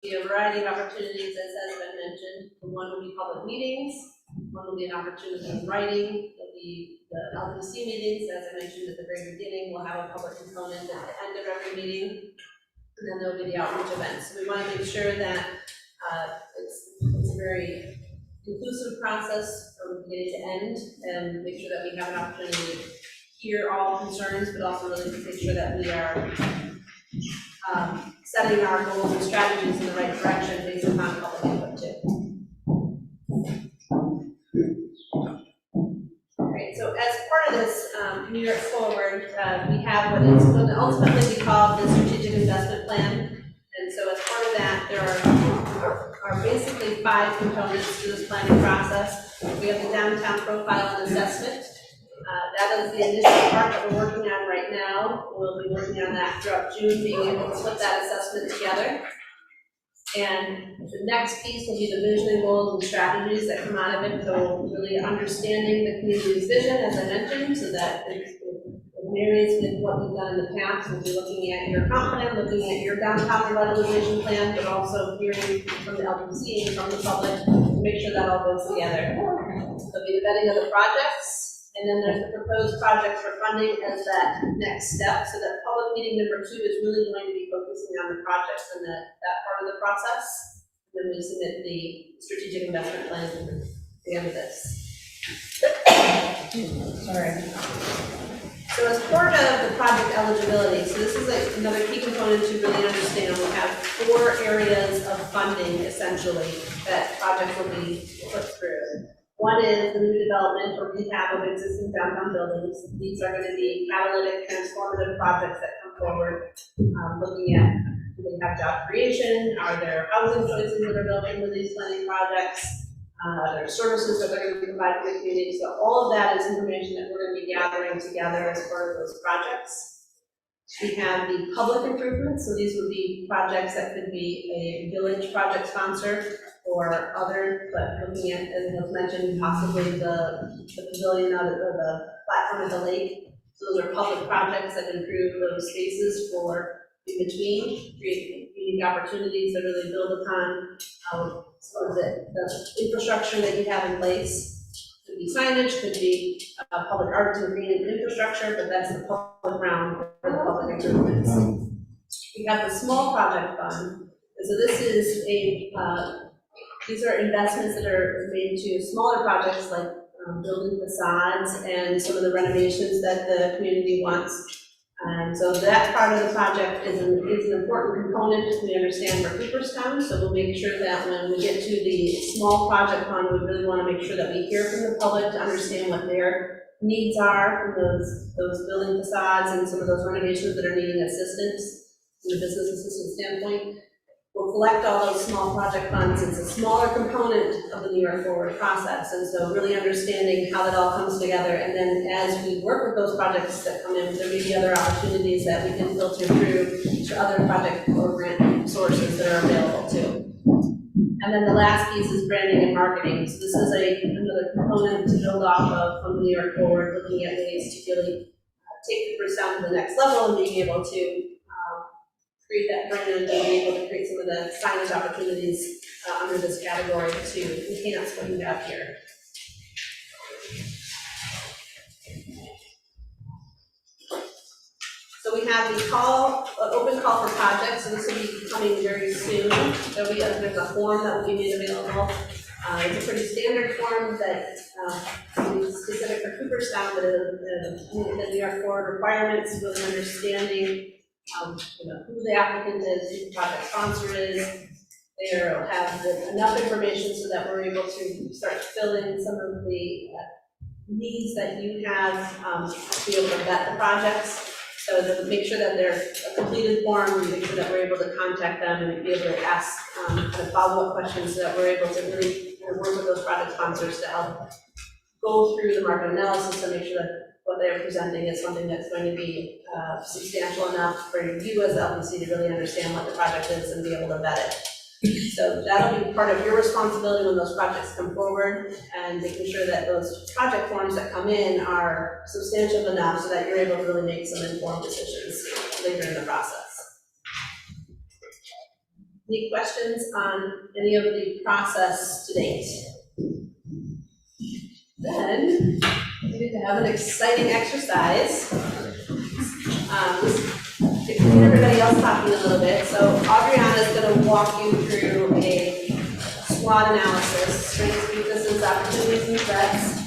There'll be a variety of opportunities, as has been mentioned. One will be public meetings, one will be an opportunity in writing, there'll be the LPC meetings, as I mentioned at the very beginning, we'll have a public component at the end of every meeting. And then there'll be the outreach events. So we want to make sure that it's a very inclusive process from beginning to end, and make sure that we have an opportunity to hear all concerns, but also really to make sure that we are setting our goals and strategies in the right direction based upon public input too. All right, so as part of this New York Forward, we have what is going to ultimately be called the strategic investment plan. And so as part of that, there are basically 5 components to this planning process. We have the downtown profile and assessment. That is the initial part that we're working on right now. We'll be working on that throughout June, being able to put that assessment together. And the next piece will be the vision and goals and strategies that come out of it. So really understanding the community's vision, as I mentioned, so that it marries with what we've done in the past. We'll be looking at your comp plan, looking at your downtown revitalization plan, but also hearing from the LPC and from the public to make sure that all goes together. There'll be the vetting of the projects, and then there's the proposed projects for funding as that next step. So that public meeting number 2 is really going to be focusing on the projects and that part of the process. And then we submit the strategic investment plan at the end of this. Sorry. So as part of the project eligibility, so this is another key component to really understand. We have 4 areas of funding essentially that projects will be put through. One is the new development or rehab of existing downtown buildings. These are going to be catalytic, transformative projects that come forward, looking at Do they have job creation? Are there housing choices that are built into these planning projects? Are there services that they're going to provide to the community? So all of that is information that we're going to be gathering together as part of those projects. We have the public improvements, so these would be projects that could be a village project sponsor or other, but looking at, as was mentioned, possibly the pavilion or the platform at the lake. So those are public projects that improve those spaces for in between, create unique opportunities that really build upon the infrastructure that you have in place. Could be signage, could be public arts and green infrastructure, but that's the public realm for the public improvements. We have the small project fund, and so this is these are investments that are made to smaller projects like building facades and some of the renovations that the community wants. And so that part of the project is an important component, we understand, for Cooperstown. So we'll make sure that when we get to the small project fund, we really want to make sure that we hear from the public to understand what their needs are from those building facades and some of those renovations that are needing assistance from the business assistance standpoint. We'll collect all those small project funds. It's a smaller component of the New York Forward process, and so really understanding how that all comes together. And then as we work with those projects that come in, there may be other opportunities that we can filter through to other project or grant sources that are available too. And then the last piece is branding and marketing. So this is another component to build off of from the New York Forward, looking at ways to really take Cooperstown to the next level and being able to create that brand and be able to create some of the signage opportunities under this category to enhance what you have here. So we have the open call for projects, and this will be coming very soon. There's a form that will be made available. It's a pretty standard form that is specific for Cooperstown, but the New York Forward requirements, really understanding who the applicant is, who the project sponsor is. They have enough information so that we're able to start filling some of the needs that you have to be able to vet the projects. So to make sure that they're a completed form, make sure that we're able to contact them and be able to ask kind of follow-up questions so that we're able to really work with those project sponsors to help go through the market analysis and make sure that what they're presenting is something that's going to be substantial enough for you as LPC to really understand what the project is and be able to vet it. So that'll be part of your responsibility when those projects come forward, and making sure that those project forms that come in are substantial enough so that you're able to really make some informed decisions later in the process. Any questions on any of the process to date? Then we need to have an exciting exercise. To keep everybody else talking a little bit, so Adriana is going to walk you through a SWOT analysis, strengths, weaknesses, opportunities, and threats.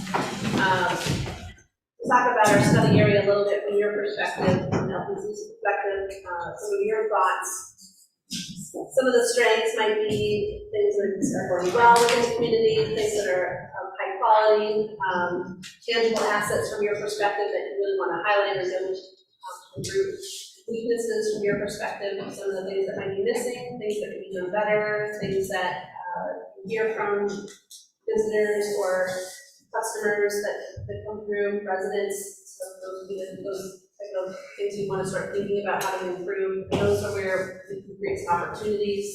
We'll talk about our study area a little bit from your perspective, from LPC's perspective, some of your thoughts. Some of the strengths might be things that are going well within the community, things that are of high quality, tangible assets from your perspective that you really want to highlight or improve. Weaknesses from your perspective, some of the things that might be missing, things that can be done better, things that you hear from visitors or customers that come through, residents. So those would be those type of things you want to start thinking about how to improve. And those are where we can create some opportunities.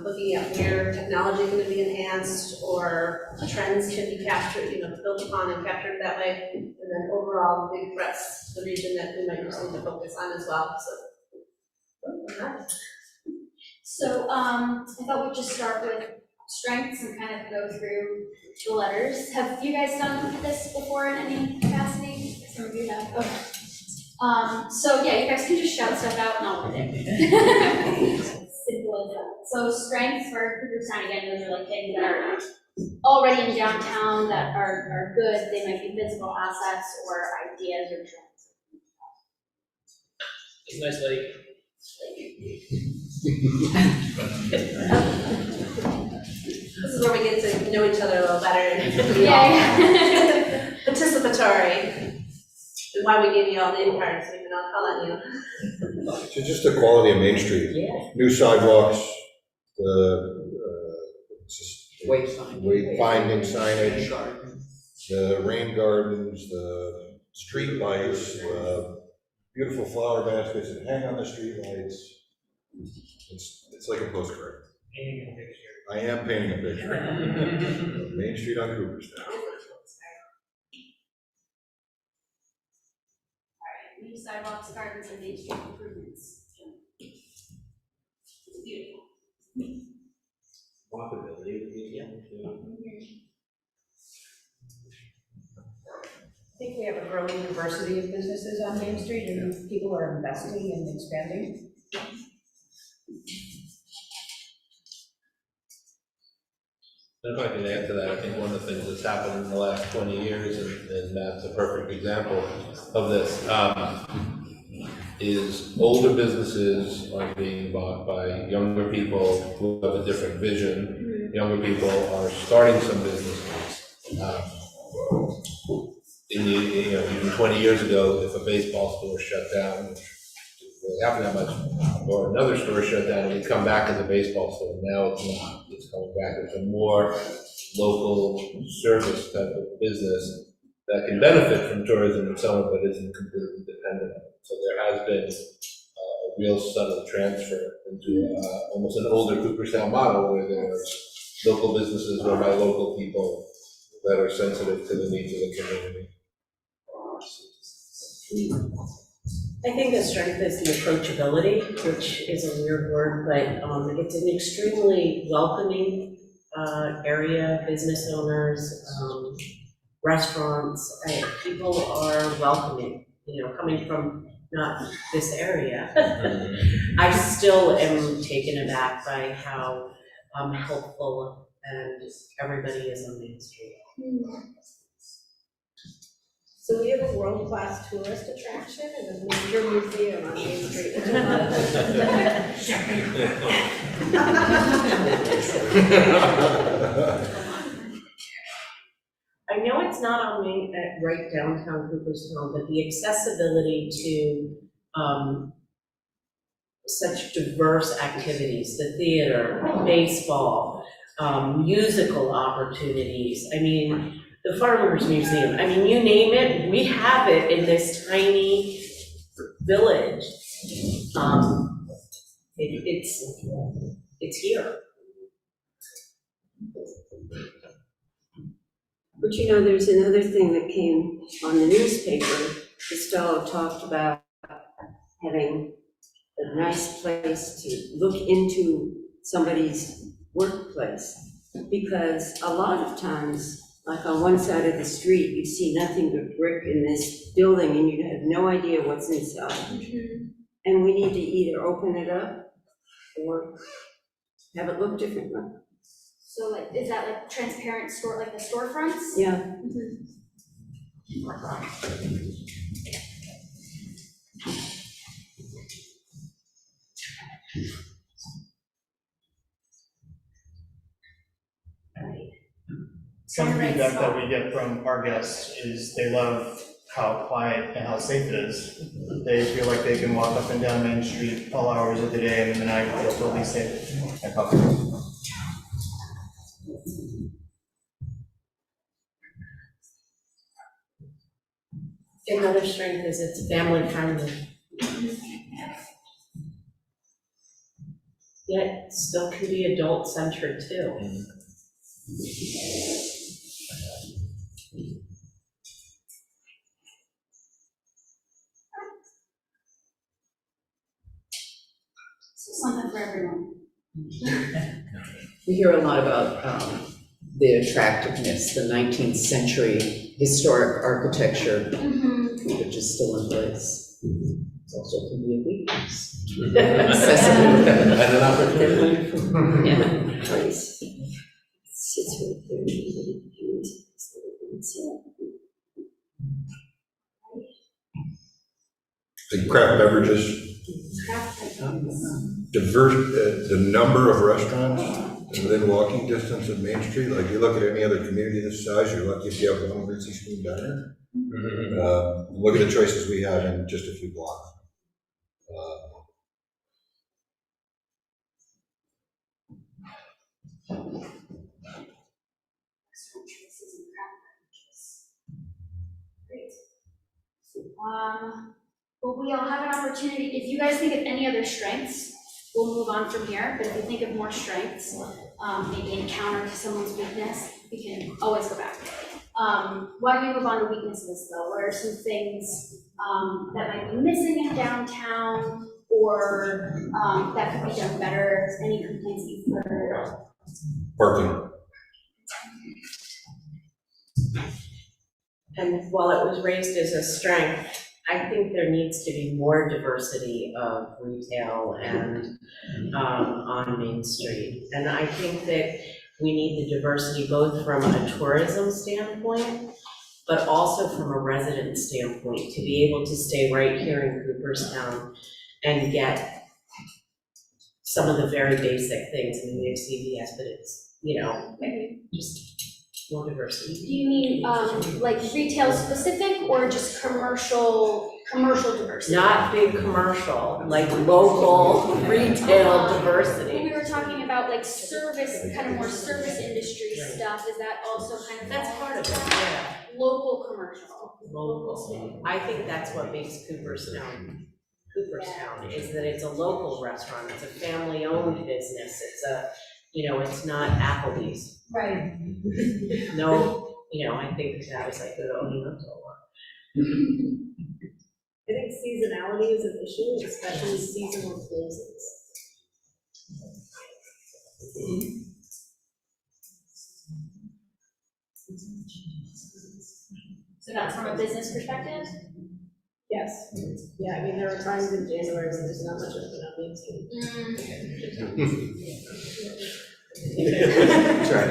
Looking at where technology can be enhanced or trends can be captured, built upon and captured that way. And then overall big threats to the region that we might just need to focus on as well. So I thought we'd just start with strengths and kind of go through the letters. Have you guys done this before in any capacity? Some of you have. Okay. So yeah, you guys can just shout stuff out and I'll read it. Simple as that. So strengths for Cooperstown, again, those are like things that are already in downtown that are good. They might be visible assets or ideas or trends. It's a nice lake. This is where we get to know each other a little better and be all participatory. And why we gave you all name cards, so we can all call on you. So just the quality of Main Street, new sidewalks, wayfinding signage, the rain gardens, the street lights, the beautiful flower baskets that hang on the street lights. It's like a postcard. Painting a picture. I am painting a picture of Main Street on Cooperstown. Alright, new sidewalks, gardens, and Main Street improvements. It's beautiful. Walkability, yeah. I think we have a growing diversity of businesses on Main Street, and people are investing and expanding. If I can add to that, I think one of the things that's happened in the last 20 years, and that's a perfect example of this, is older businesses are being bought by younger people who have a different vision. Younger people are starting some businesses. Even 20 years ago, if a baseball store shut down, which didn't really happen that much, or another store shut down, and we come back as a baseball store. Now it's not. It's coming back as a more local service type of business that can benefit from tourism and so on, but isn't completely dependent on it. So there has been a real subtle transfer into almost an older Cooperstown model where there's local businesses run by local people that are sensitive to the needs of the community. I think the strength is the approachability, which is a weird word, but it's an extremely welcoming area. Business owners, restaurants, people are welcoming, coming from not this area. I still am taken aback by how helpful and everybody is on Main Street. So we have a world-class tourist attraction and a major museum on Main Street. I know it's not on Main, right downtown Cooperstown, but the accessibility to such diverse activities, the theater, baseball, musical opportunities. I mean, the Farmers Museum, I mean, you name it, we have it in this tiny village. It's here. But there's another thing that came on the newspaper. Costello talked about having a nice place to look into somebody's workplace. Because a lot of times, like on one side of the street, you see nothing but brick in this building and you have no idea what's inside. And we need to either open it up or have it look differently. So is that transparent store, like the storefronts? Yeah. Some feedback that we get from our guests is they love how quiet and how safe it is. They feel like they can walk up and down Main Street all hours of the day and in the night they'll still be safe and comfortable. Another strength is it's family friendly. Yet still can be adult centered too. So something for everyone. We hear a lot about the attractiveness, the 19th century historic architecture, which is still in place. It also can be a weakness. Accessible. And an opportunity. Yeah. Place. Sits right there. The craft beverages, diverse, the number of restaurants within walking distance of Main Street. Like you look at any other community this size, you're lucky if you have one Ritzy Spoon Diner. Look at the choices we have in just a few blocks. Great. Well, we all have an opportunity, if you guys think of any other strengths, we'll move on from here, but if you think of more strengths, maybe encounter someone's weakness, we can always go back. Why don't we move on to weaknesses though? What are some things that might be missing in downtown, or that could be done better? Any complaints you've heard? Parking. And while it was raised as a strength, I think there needs to be more diversity of retail and on Main Street. And I think that we need the diversity both from a tourism standpoint, but also from a resident standpoint, to be able to stay right here in Cooperstown and get some of the very basic things. I mean, we have CVS, but it's, you know, just more diversity. Do you mean like retail specific or just commercial diversity? Not big commercial, like local retail diversity. When we were talking about like service, kind of more service industry stuff, is that also kind of? That's part of it, yeah. Local commercial. Local. I think that's what makes Cooperstown, is that it's a local restaurant, it's a family-owned business, it's a, you know, it's not Applebee's. Right. No, you know, I think that is like good owning up to a lot. I think seasonality is an issue, especially seasonal closes. So that's from a business perspective? Yes, yeah, I mean, there are times in January when there's not much open on Main Street. That's right.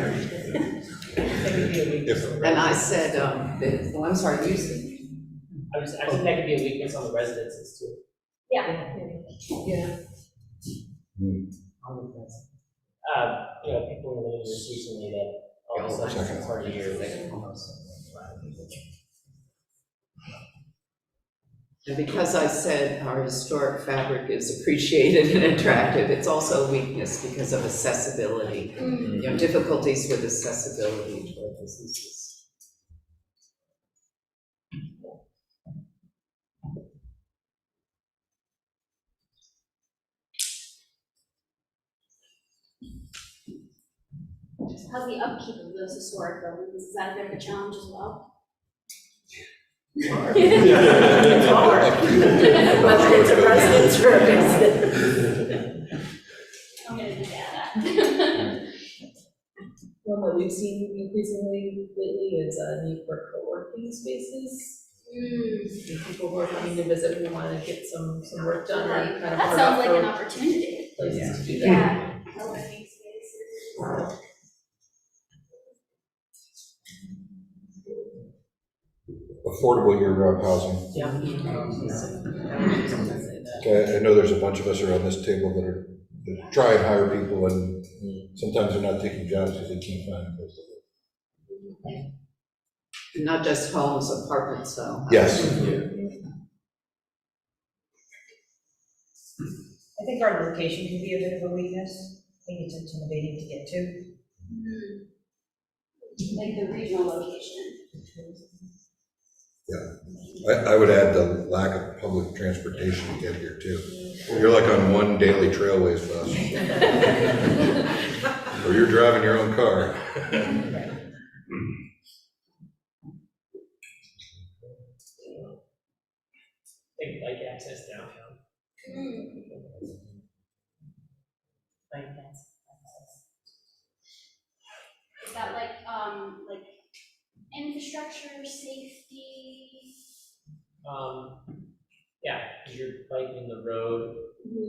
And I said, oh, I'm sorry, you said. I think that could be a weakness on the residences too. Yeah. Yeah. You know, people in the living rooms recently that all of a sudden it's hard to hear. And because I said our historic fabric is appreciated and attractive, it's also a weakness because of accessibility. You know, difficulties with accessibility to our businesses. How's the upkeep of those historic buildings? Is that a bit of a challenge as well? It's hard. Whether it's a residence or a business. I'm gonna do that. One that we've seen increasingly lately is a need for co-working spaces. People who are coming to visit, we want to get some work done, or kind of. That sounds like an opportunity. Places to do that. Yeah. Co-working spaces. Affordable year-round housing. Yeah. Okay, I know there's a bunch of us around this table that try and hire people, and sometimes they're not taking jobs because they can't find a place to live. Not just homes, apartments, though. Yes. I think our location can be a bit of a weakness. I think it's intimidating to get to. Like the regional location. Yeah, I would add the lack of public transportation to get here too. You're like on one daily trailways bus. Or you're driving your own car. They like access downtown. Is that like infrastructure, safety? Yeah, because you're biking the road.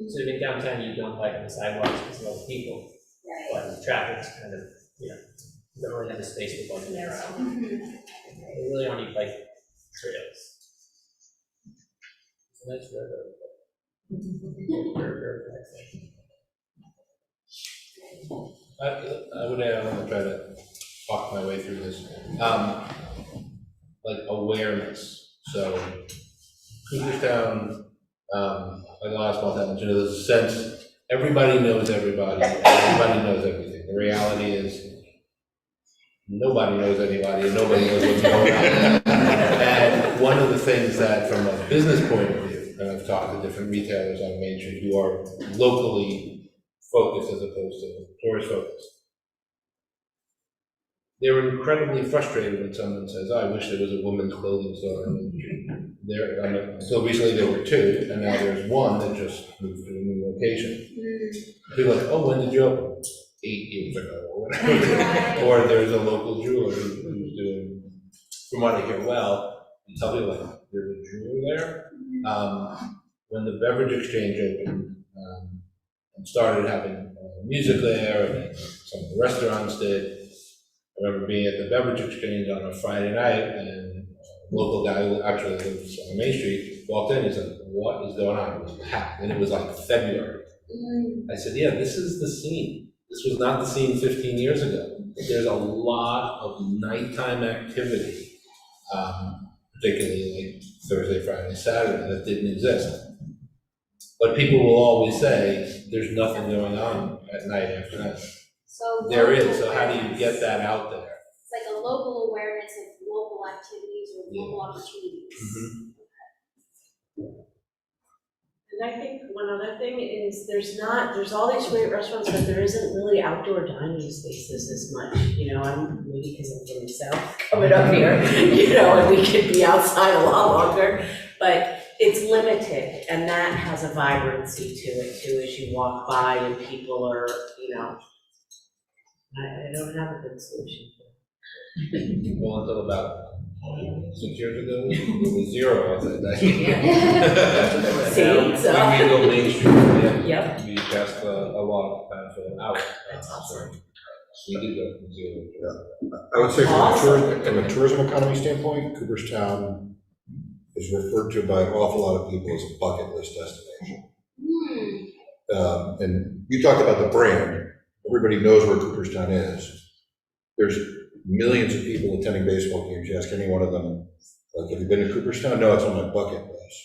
So in downtown, you don't bike on the sidewalks because of all the people. Right. But traffic's kind of, you know, you don't really have the space to bike there out. They really don't need bike trails. It's a nice railroad. I would add, I'm gonna try to talk my way through this. Like awareness, so Cooperstown, like the last month, you know, there's a sense, everybody knows everybody, everybody knows everything. reality is nobody knows anybody and nobody knows what's going on. And one of the things that, from a business point of view, and I've talked to different retailers on Main Street who are locally focused as opposed to tourist focused, they're incredibly frustrated when someone says, "Oh, I wish there was a women's clothing store on Main Street." Until recently there were two, and now there's one that just moved to a new location. People are like, "Oh, when did you open?" 8 years ago, or whatever. Or there's a local jeweler who's doing, from what I hear, well, you tell people like, there's a jeweler there. When the beverage exchange opened, and started having music there, and some of the restaurants did. I remember being at the beverage exchange on a Friday night, and a local guy who actually lives on Main Street walked in, he's like, "What is going on?" It was packed, and it was like February. I said, "Yeah, this is the scene. This was not the scene 15 years ago. There's a lot of nighttime activity, particularly like Thursday, Friday, Saturday, that didn't exist. But people will always say, there's nothing going on at night after that." So There is, local so how do you awareness. get that out there? It's like a local awareness of local activities or local opportunities. And I think one other thing is there's all these great restaurants, but there isn't really outdoor dining spaces as much. You know, maybe because I'm from the South coming up here, you know, and we could be outside a lot longer, but it's limited, and that has a vibrancy to it too, as you walk by and people are, you know, I don't have a good solution for it. Well, until about 6 years ago, it was zero outside that. See, so. We go Main Street, Yep. we passed a lot kind of out. That's awesome. We did go from zero to zero. I would say Awesome. from a tourism economy standpoint, Cooperstown is referred to by an awful lot of people as a bucket list destination. And you talked about the brand. Everybody knows where Cooperstown is. There's millions of people attending baseball games. You ask any one of them, like, have you been to Cooperstown? No, it's on my bucket list.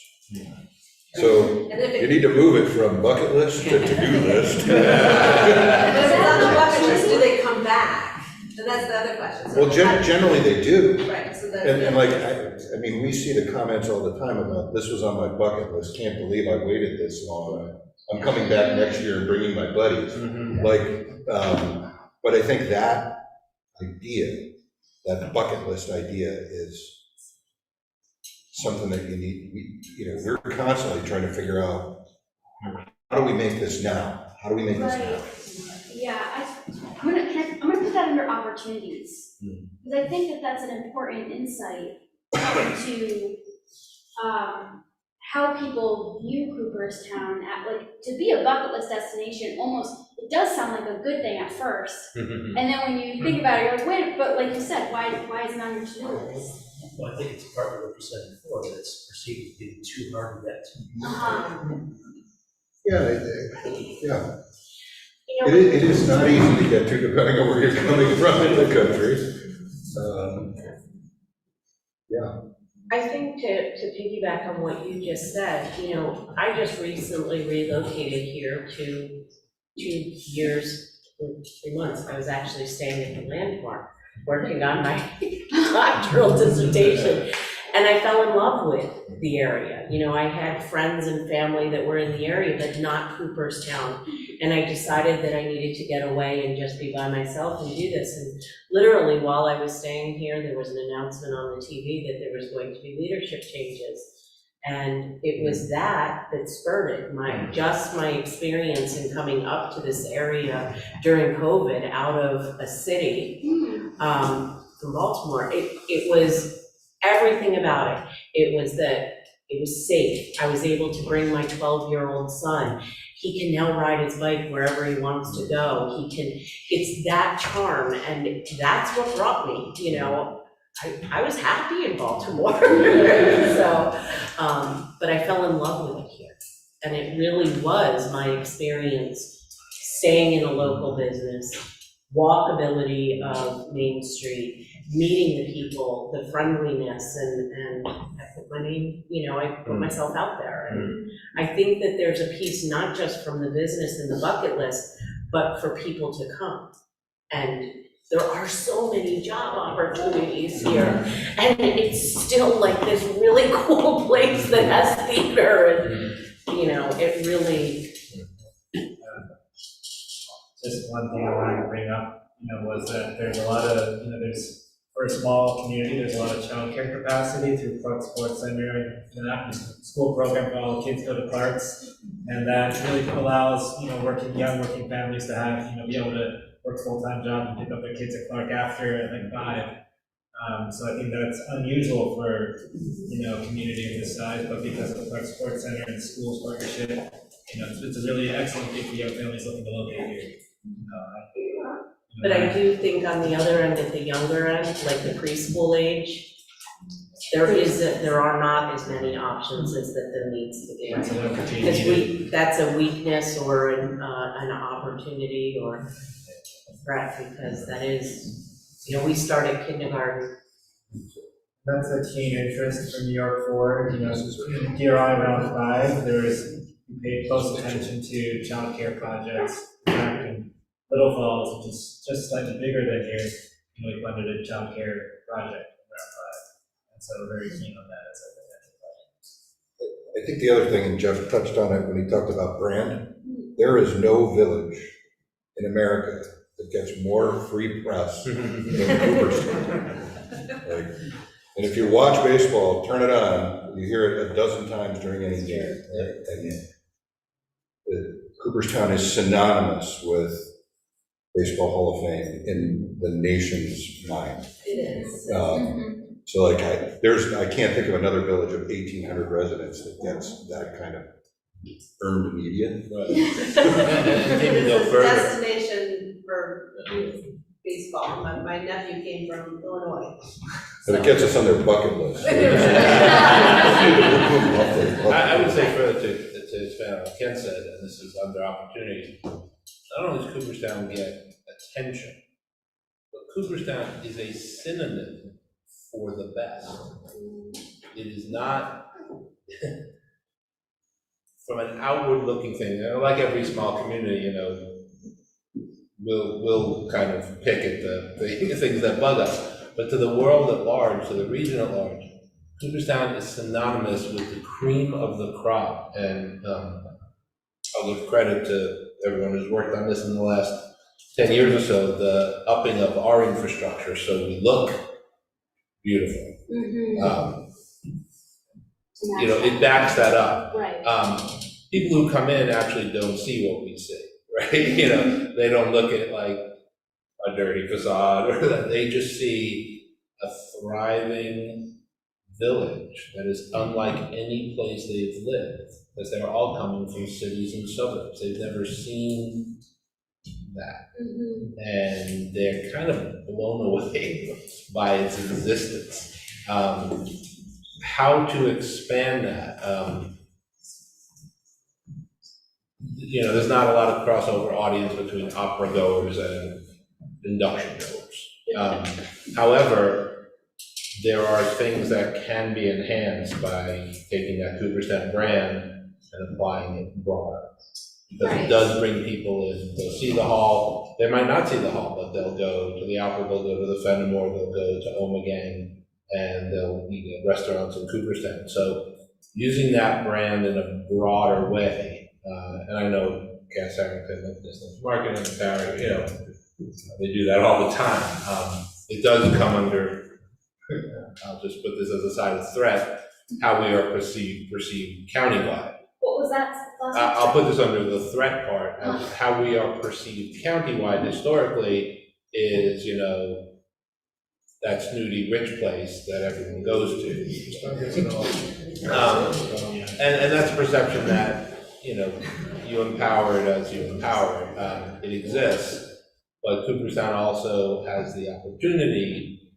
So And if you need to move it from bucket list to to-do list. If it's on the bucket list, do they come back? And that's the other question. So Well, generally they do. Right, so that. And like, I mean, we see the comments all the time about, this was on my bucket list, can't believe I waited this long. I'm coming back next year and bringing my buddies. Like, but I think that idea, that bucket list idea is something that you need, we're constantly trying to figure out, how do we make this now? How do we make this now? Yeah, I'm gonna put that under opportunities. Because I think that that's an important insight into how people view Cooperstown to be a bucket list destination. Almost, it does sound like a good thing at first, and then when you think about it, you're like, wait, but like you said, why is it on your to-do list? Well, I think it's partly what you said before, that it's perceived as being too hard to get to. Yeah. It is not easy to get to, depending on where you're coming from in the country. I think to piggyback on what you just said, I just recently relocated here to 2 years, 3 months. I was actually staying at the landmark, working on my doctoral dissertation, and I fell in love with the area. I had friends and family that were in the area, but not Cooperstown, and I decided that I needed to get away and just be by myself and do this. And literally, while I was staying here, there was an announcement on the TV that there was going to be leadership changes. And it was that spurred it, my experience in coming up to this area during COVID out of a city from Baltimore. It was everything about it. It was that it was safe. I was able to bring my 12-year-old son. He can now ride his bike wherever he wants to go. It's that charm, and that's what brought me, I was happy in Baltimore. So, but I fell in love with it here. And it really was my experience staying in a local business, walkability of Main Street, meeting the people, the friendliness, and I put my name, I put myself out there. And I think that there's a piece not just from the business and the bucket list, but for people to come. And there are so many job opportunities here, and it's still like this really cool place that has theater, and, you know, it really, Just one thing I wanted to bring up, was that there's a lot of, for a small community, there's a lot of childcare capacity through Clark Sports Center and that school program for all the kids go to Clark's. And that really allows, young working families to have, be able to work full-time job and pick up their kids at Clark after like 5. So I think that's unusual for, a community of this size, but because of the Clark Sports Center and the school's partnership, it's a really excellent thing for young families looking to locate here. but I do think on the other end, at the younger end, like the preschool age, there are not as many options as that there needs to be. That's an opportunity. Because that's a weakness or an opportunity or a threat, because that is, we started kindergarten. That's a keen interest for New York Forward, in DRI around 5, we paid close attention to childcare projects back in Little Falls, which is just slightly bigger than here. We funded a childcare project around 5, and so we're very keen on that as a potential project. I think the other thing, and Jeff touched on it when he talked about brand, there is no village in America that gets more free press than Cooperstown. And if you watch baseball, turn it on, you hear it a dozen times during any game. Cooperstown is synonymous with Baseball Hall of Fame in the nation's mind. It is. So I can't think of another village of 1,800 residents that gets that kind of earned media. Right. It's a destination for baseball. My nephew came from Illinois. But it gets us on their bucket list. I would say further to expand on what Ken said, and this is under opportunity, not only does Cooperstown get attention, but Cooperstown is a synonym for the best. It is not, from an outward-looking thing, like every small community, we'll kind of pick at the things that bug us. But to the world at large, to the region at large, Cooperstown is synonymous with the cream of the crop. And I'll give credit to everyone who's worked on this in the last 10 years or so, the upping of our infrastructure so we look beautiful. It backs that up. Right. People who come in actually don't see what we see, right? They don't look at like a dirty facade or that. They just see a thriving village that is unlike any place they've lived, because they're all coming from cities and suburbs. They've never seen that. And they're kind of blown away by its existence. How to expand that? There's not a lot of crossover audience between opera goers and induction goers. However, there are things that can be enhanced by taking that Cooperstown brand and applying it broader. Because it does bring people in. They'll see the hall. They might not see the hall, but they'll go to the opera, they'll go to the Fenimore, they'll go to Omegang, and they'll eat at restaurants in Cooperstown. So using that brand in a broader way, and I know Cass Harrington, Distance Marketing, and Barry, they do that all the time. It does come under, I'll just put this as a side of threat, how we are perceived countywide. What was that? I'll put this under the threat part, as how we are perceived countywide historically is, that snooty rich place that everyone goes to. And that's a perception that, you empower it as you empower it. It exists, but Cooperstown also has the opportunity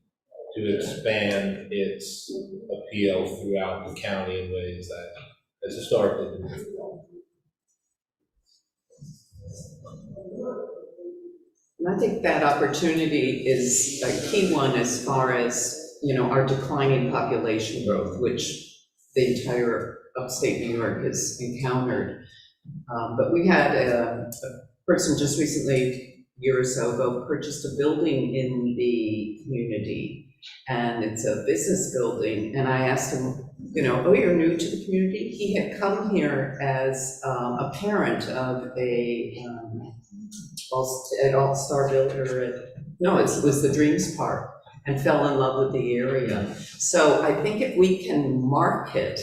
to expand its appeal throughout the county in ways that has historically been difficult. And I think that opportunity is a key one as far as, our declining population growth, which the entire upstate New York has encountered. But we had a person just recently year or so ago, purchased a building in the community, and it's a business building, and I asked him, oh, you're new to the community? He had come here as a parent of at All-Star no, it was the Dreams Park, and fell in love with the area. So I think if we can market,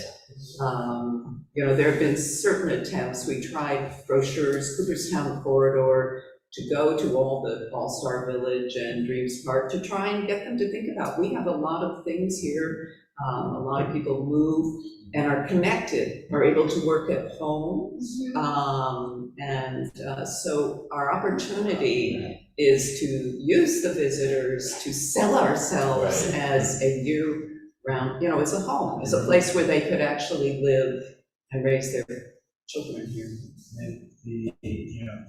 there have been certain attempts. We tried brochures, Cooperstown Corridor, to go to all the All-Star Village and Dreams Park to try and get them to think about, we have a lot of things here. A lot of people move and are connected, are able to work at home. So our opportunity is to use the visitors to sell ourselves as a year-round, it's a home, it's a place where they could actually live and raise their children here. And the,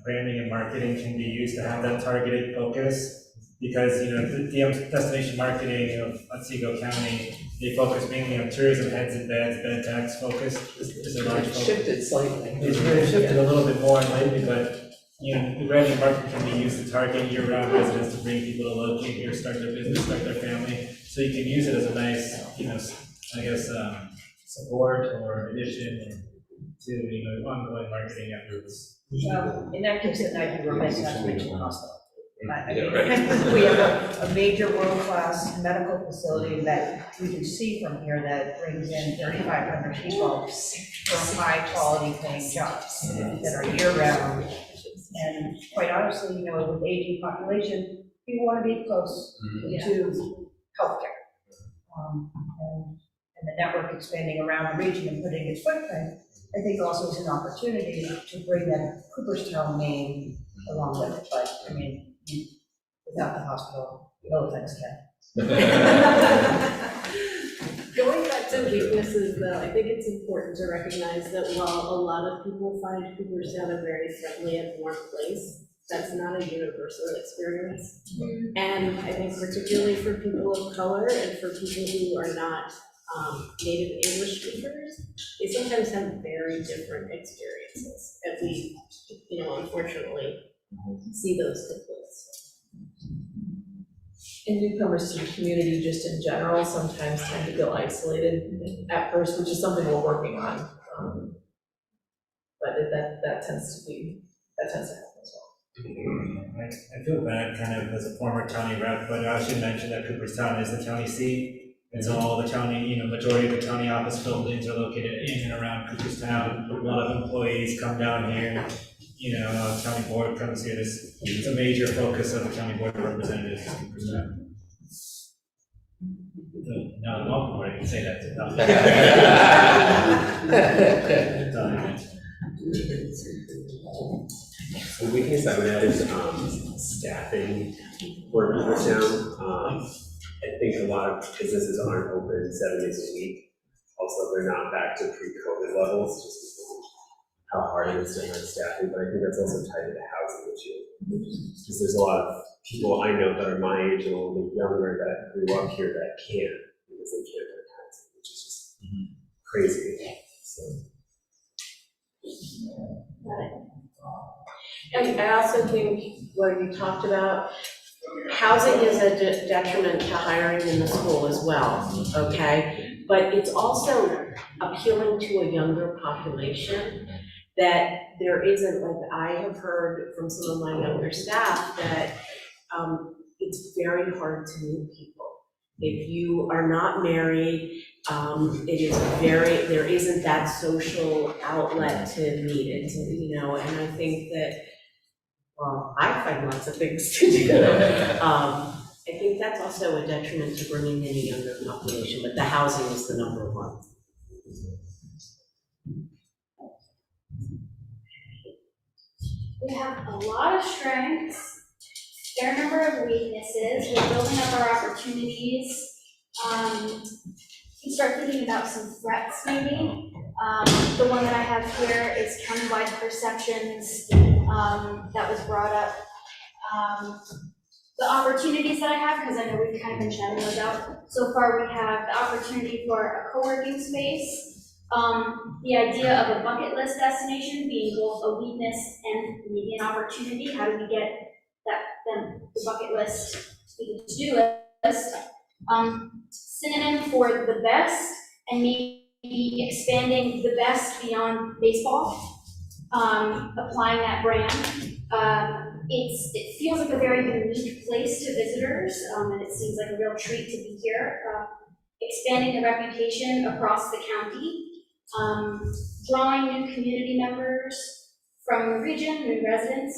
branding and marketing can be used to have that targeted focus, because, the destination marketing of Otsego County, they focus mainly on tourism, heads and beds, bed tax focus is a large focus. Shifted slightly. It's really shifted a little bit more lately, but, the branding and marketing can be used to target year-round residents to bring people to locate here, start their business, start their family. So you can use it as a nice, support or addition to, ongoing marketing efforts. In that case, then I'd be remiss not to mention the hospital. We have a major world-class medical facility that we can see from here that brings in 3,500 people from high-quality paying jobs that are year-round. And quite honestly, with aging population, we want to be close to healthcare. And the network expanding around the region and putting its footprint, I think also is an opportunity to bring that Cooperstown name along with it. But without the hospital, no offense, Ken. Going back to weaknesses, though, I think it's important to recognize that while a lot of people find Cooperstown a very friendly and warm place, that's not a universal experience. And I think particularly for people of color and for people who are not native English speakers, they sometimes have very different experiences. And we, unfortunately, see those differences. And newcomers to the community just in general sometimes tend to feel isolated at first, which is something we're working on. But that tends to happen as well. I feel bad kind of as a former county rep, but I should mention that Cooperstown is the county seat. And so all the county, majority of the county office buildings are located in and around Cooperstown. A lot of employees come down here. County board comes here. It's a major focus of the county board of representatives is Cooperstown. Now the golf board, I can say that to them. The weakness I would add is staffing for Cooperstown. I think a lot of businesses aren't open 7 days a week. Also, they're not back to pre-COVID levels, just because of how hard it is to find staffing. But I think that's also tied to the housing issue. Because there's a lot of people I know that are my age and a little bit younger that grew up here that can't, because they can't find housing, which is just crazy. So. And I also think what you talked about, housing is a detriment to hiring in the school as well, okay? But it's also appealing to a younger population that there isn't, like I have heard from some of my younger staff that it's very hard to meet people. If you are not married, there isn't that social outlet to meet it, and I think that, well, I find lots of things to do. I think that's also a detriment to bringing in a younger population, but the housing is the number one. We have a lot of strengths, a fair number of weaknesses. We're building up our opportunities. We start thinking about some threats, maybe. The one that I have here is countywide perceptions that was brought up. The opportunities that I have, because I know we've kind of been chatting those out. So far, we have the opportunity for a co-working space. The idea of a bucket list destination being both a weakness and maybe an opportunity. How do we get the bucket list, the to-do list, synonym for the best, and maybe expanding the best beyond baseball, applying that brand. It feels like a very unique place to visitors, and it seems like a real treat to be here. Expanding the reputation across the county, drawing new community members from the region, new residents.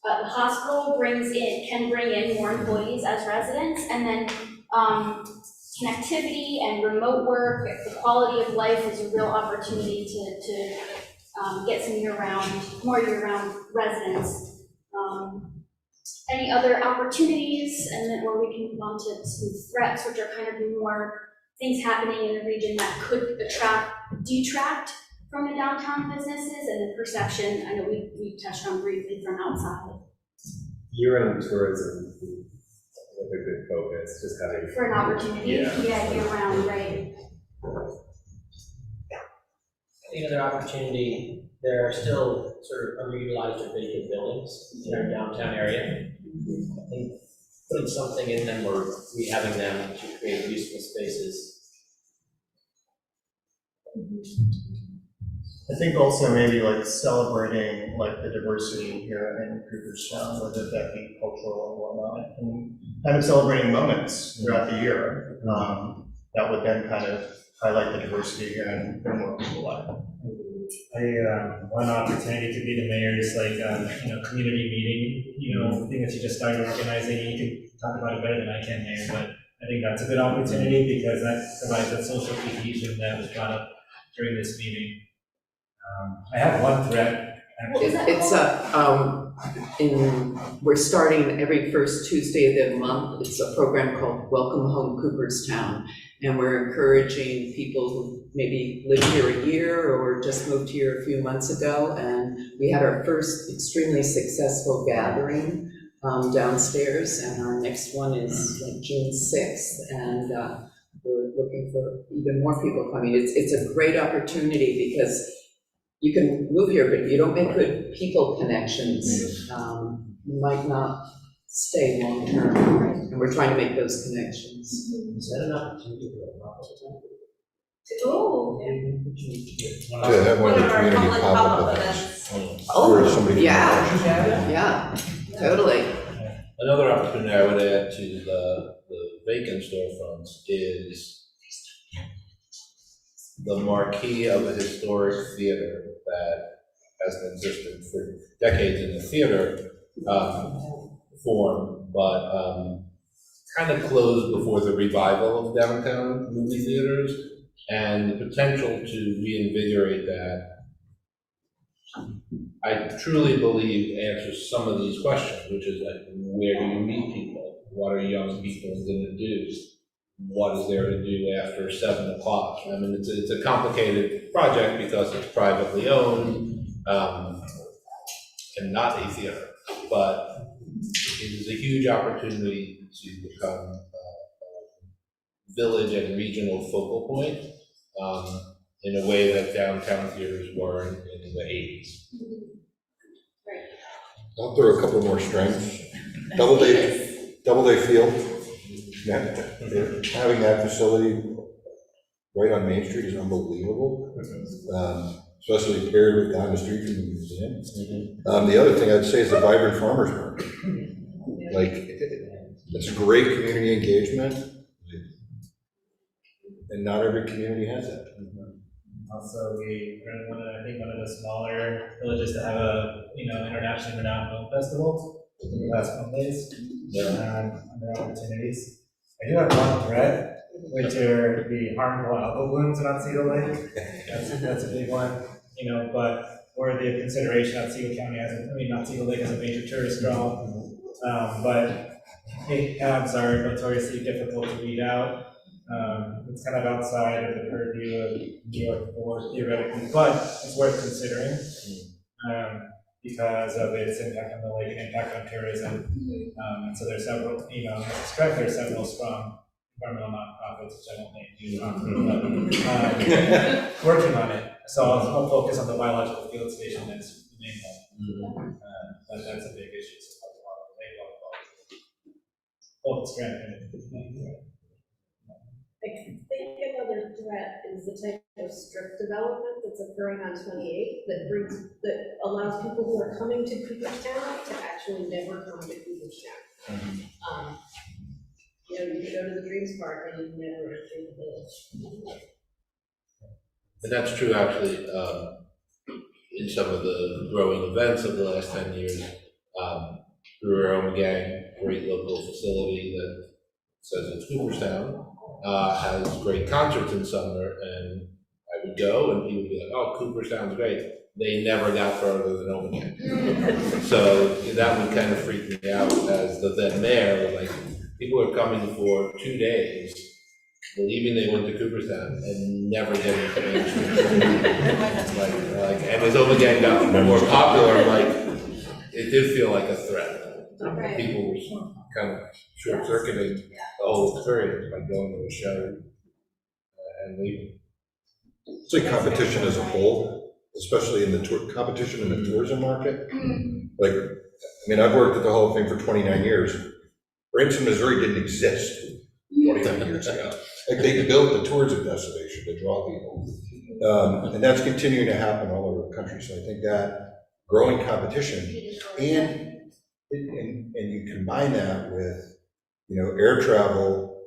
The hospital can bring in more employees as residents, and then connectivity and remote work, the quality of life is a real opportunity to get some more year-round residents. Any other opportunities, and then or we can move on to some threats, which are kind of more things happening in the region that could detract from the downtown businesses and the perception. I know we touched on briefly from outside. Year-round tourism with a good focus, just having. For an opportunity, yeah, year-round, right. The other opportunity, there are still sort of underutilized or vacant buildings in our downtown area. I think putting something in them or rehabbing them to create useful spaces. I think also maybe like celebrating like the diversity here in Cooperstown, whether that be cultural or whatnot, and kind of celebrating moments throughout the year that would then kind of highlight the diversity here and bring more people alive. One opportunity to be the mayor's community meeting, thing that you just started organizing. You can talk about it better than I can, Mayor, but I think that's a good opportunity because that provides that social cohesion that was brought up during this meeting. I have one threat. We're starting every first Tuesday of the month. It's a program called Welcome Home Cooperstown. And we're encouraging people who maybe lived here a year or just moved here a few months ago. And we had our first extremely successful gathering downstairs. And our next one is like June 6th. And we're looking for even more people coming. It's a great opportunity because you can move here, but you don't make good people connections. You might not stay long term, and we're trying to make those connections. Is that an opportunity for a pop-up To have one of the community pop-up events. Where somebody can Yeah, totally. Another opportunity I would add to the vacant storefronts is the marquee of a historic theater that has been existing for decades in the theater form, but kind of closed before the revival of downtown movie theaters, and the potential to reinvigorate that, I truly believe answers some of these questions, which is like, where do you meet people? What are young people going to do? What is there to do after 7 o'clock? I mean, it's a complicated project because it's privately owned and not a theater, but it is a huge opportunity to become a village and regional focal point in a way that downtown theaters were in the 80s. I'll throw a couple more strengths. Doubleday Field. Yeah, having that facility right on Main Street is unbelievable, especially paired with down the street from the museum. The other thing I'd say is the vibrant farmers market. Like, it's great community engagement, and not every community has that. Also, we're one of the smaller villages to have a internationally renowned film festival in the last 1 days. Other opportunities. I do have one threat, which are the harmful algal blooms in Otsego Lake. That's a big one, but worthy of consideration. Otsego County Otsego Lake has a major tourist draw, but ACABs are notoriously difficult to weed out. It's kind of outside of the purview of New York 4 theoretically, but it's worth considering because of its impact on the lake and impact on tourism. And so there's several, there's several strong environmental nonprofits, which I don't think but working on it. So I'll focus on the biological field station as the main one. That's a big issue. So Scranton. I think another threat is the type of strip development that's occurring on 28 that allows people who are coming to Cooperstown to actually never come to Cooperstown. You know, you can go to the Dreams Park and you never enter the village. And that's true, actually, in some of the growing events of the last 10 years. Through our own gang, great local facility that says it's Cooperstown, has great concerts in summer, and I would go and people would be like, oh, Cooperstown's great. They never got further than Old Gang. So that would kind of freak me out as the then mayor, like, people are coming for 2 days, believing they went to Cooperstown and never getting to Main Street. And as Old Gang got more popular, like, it did feel like a threat. People were kind of short-circuiting the whole experience by going to a show and leaving. It's like competition as a whole, especially in the competition in the tourism market. Like, I mean, I've worked at the Hall of Fame for 29 years. Branson, Missouri didn't exist 29 years ago. Like, they built the tourism destination to draw people. And that's continuing to happen all over the country. So I think that growing competition and you combine that with, you know, air travel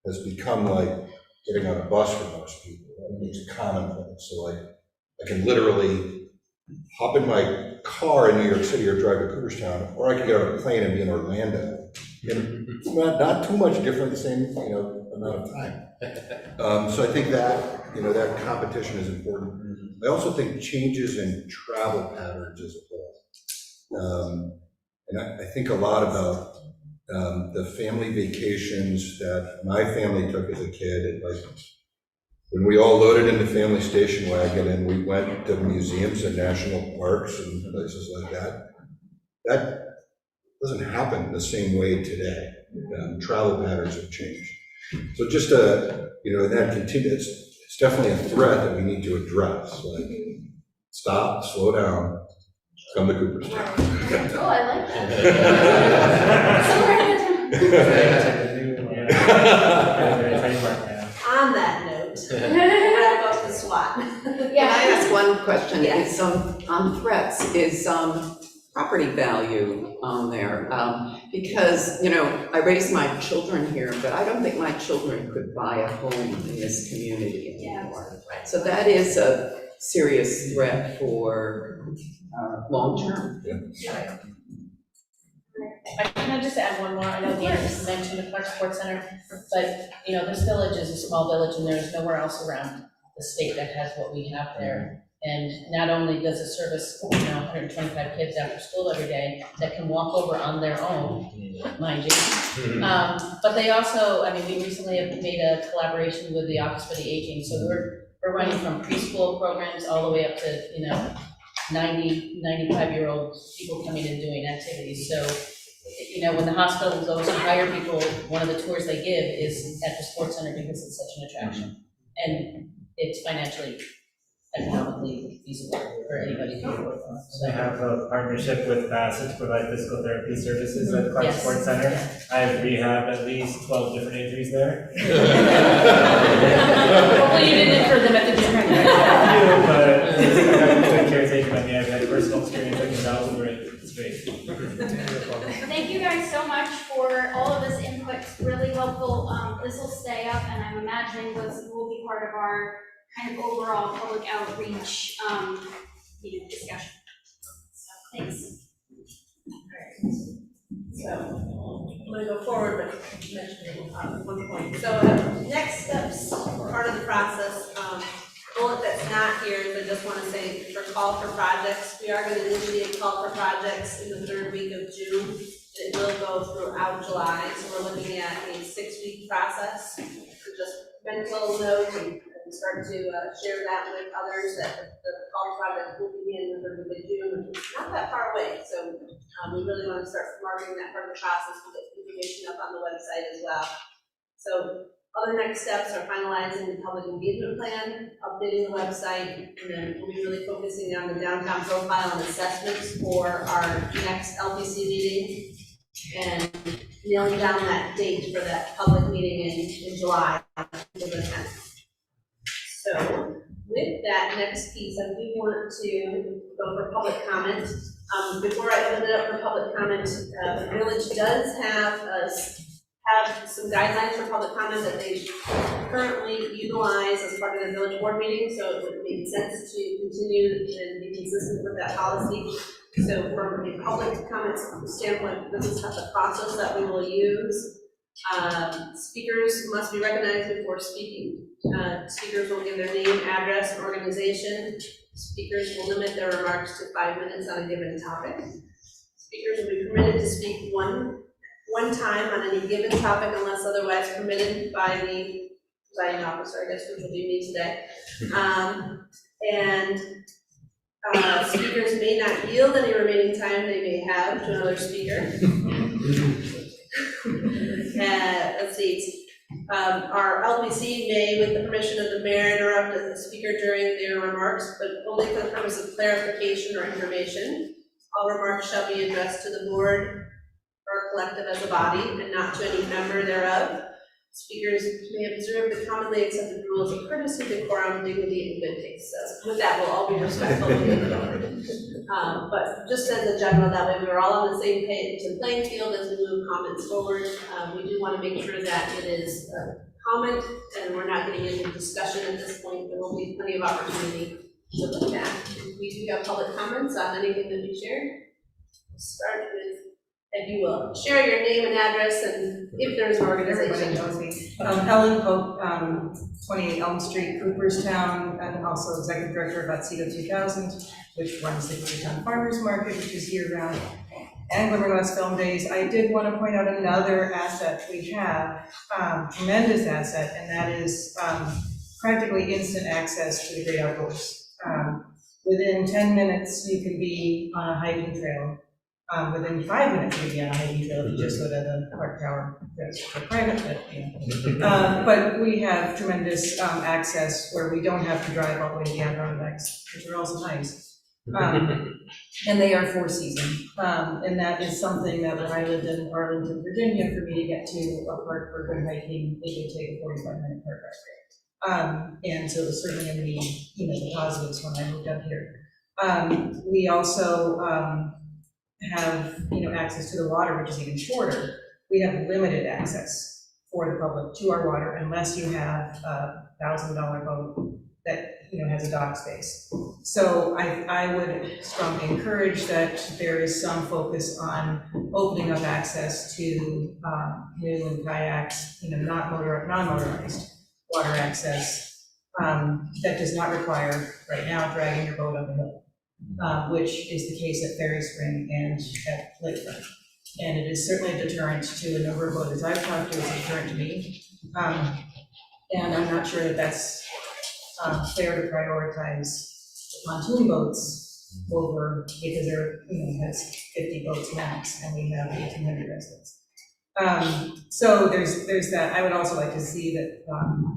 has become like getting on a bus for most people. I mean, it's a commonplace. So like, I can literally hop in my car in New York City or drive to Cooperstown, or I can get on a plane and be in Orlando. And not too much different, the same, you know, amount of time. So I think that, you know, that competition is important. I also think changes in travel patterns as a whole. And I think a lot about the family vacations that my family took as a kid. And like, when we all loaded in the family station wagon and we went to museums and national parks and places like that, that doesn't happen the same way today. Travel patterns have changed. So just you know, that continues. It's definitely a threat that we need to address. Like, stop, slow down, come to Cooperstown. Oh, I like that. On that note, wrap up the SWAT. Can I ask one question? Yes. Is, on threats, is property value on there? Because, you know, I raised my children here, but I don't think my children could buy a home in this community anymore. So that is a serious threat for long-term. Can I just add one more? I know Deanna just mentioned the Clark Sports Center, but, you know, this village is a small village and there's nowhere else around the state that has what we have there. And not only does it service, you know, 125 kids after school every day that can walk over on their own, mind you. But they also, I mean, we recently have made a collaboration with the Office for the Aging. So we're running from preschool programs all the way up to, you know, 90, 95-year-old people coming and doing activities. So, you know, when the hospital goes to hire people, one of the tours they give is at the sports center because it's such an attraction. And it's financially, economically feasible for anybody to afford. So I have a partnership with Bassett to provide physical therapy services at Clark Yes. Sports Center. I've rehabbed at least 12 different injuries there. Hopefully you didn't incur them at the gym. But I got good care taken by me. I've had personal experience. I can vouch for it. It's great. Thank you guys so much for all of this input. It's really helpful. This will stay up, and I'm imagining this will be part of our kind of overall public outreach discussion. So, thanks. So, I'm gonna go forward with mentioning one point. So, next steps, part of the process, bullet that's not here, is I just wanna say for call for projects, we are gonna initiate call for projects in the 3rd week of June. It will go throughout July, so we're looking at a 6-week process. So just mental note and start to share that with others that the call project will begin in the 3rd week of June, which is not that far away. So we really want to start marking that part of the process. We'll get information up on the website as well. So other next steps are finalizing the public engagement plan, updating the website, and then we'll be really focusing on the downtown profile and assessments for our next LPC meeting. and nailing down that date for that public meeting in July, for the 10th. So with that next piece, I do want to go for public comment. Before I open it up for public comment, the village does have some guidelines for public comment that they currently utilize as part of the village board meeting, so it would make sense to continue and be consistent with that policy. So from a public comment standpoint, this is the process that we will use. Speakers must be recognized before speaking. Speakers will give their name, address, and organization. Speakers will limit their remarks to 5 minutes on a given topic. Speakers will be permitted to speak one time on any given topic unless otherwise permitted by the presiding officer, I guess, which will be me today. Speakers may not yield any remaining time they may have to another speaker. Let's see. Our LPC may, with the permission of the mayor, interrupt the speaker during their remarks, but only for the purpose of clarification or information. All remarks shall be addressed to the board or collective as a body and not to any member thereof. Speakers may observe the commonly accepted rules of courtesy, decorum, dignity, and good taste. So with that, we'll all be respectful of the other. But just as a general, that way we're all on the same page and playing field as we move comments forward. We do want to make sure that it is a comment and we're not getting into discussion at this point. There will be plenty of opportunity to look at. We do have public comments on anything that we shared. We'll start with, if you will, share your name and address and if there's an organization. Everybody knows me. Ellen Pope, 28 Elm Street, Cooperstown, and also Executive Director of Atsido 2000, which runs the Cooperstown Farmers Market, which is year-round, and Glimmerglass Film Days. I did want to point out another asset we have, tremendous asset, and that is practically instant access to the great outdoors. Within 10 minutes, you can be on a hiking trail. Within 5 minutes, you can be on a hiking trail if you just go to the Park Tower. That's for private, but, you know. But we have tremendous access where we don't have to drive all the way to the Adirondacks, which are also nice. And they are 4-season. And that is something that when I lived in Arlington, Virginia, for me to get to a park for good hiking, it would take a 45-minute park ride. And so it was certainly in the positives when I moved up here. We also have access to the water, which is even shorter. We have limited access for the public to our water unless you have a $1,000 boat that has a dock space. So I would strongly encourage that there is some focus on opening up access to canoe and kayaks, non-motorized water access that does not require right now dragging your boat up a hill. Which is the case at Ferry Spring and at Lakefront. And it is certainly a deterrent to a number of boaters I've talked to, it's a deterrent to me. And I'm not sure that that's fair to prioritize pontoon boats over, because there has 50 boats max, and we have 1,800 residents. So there's that. I would also like to see that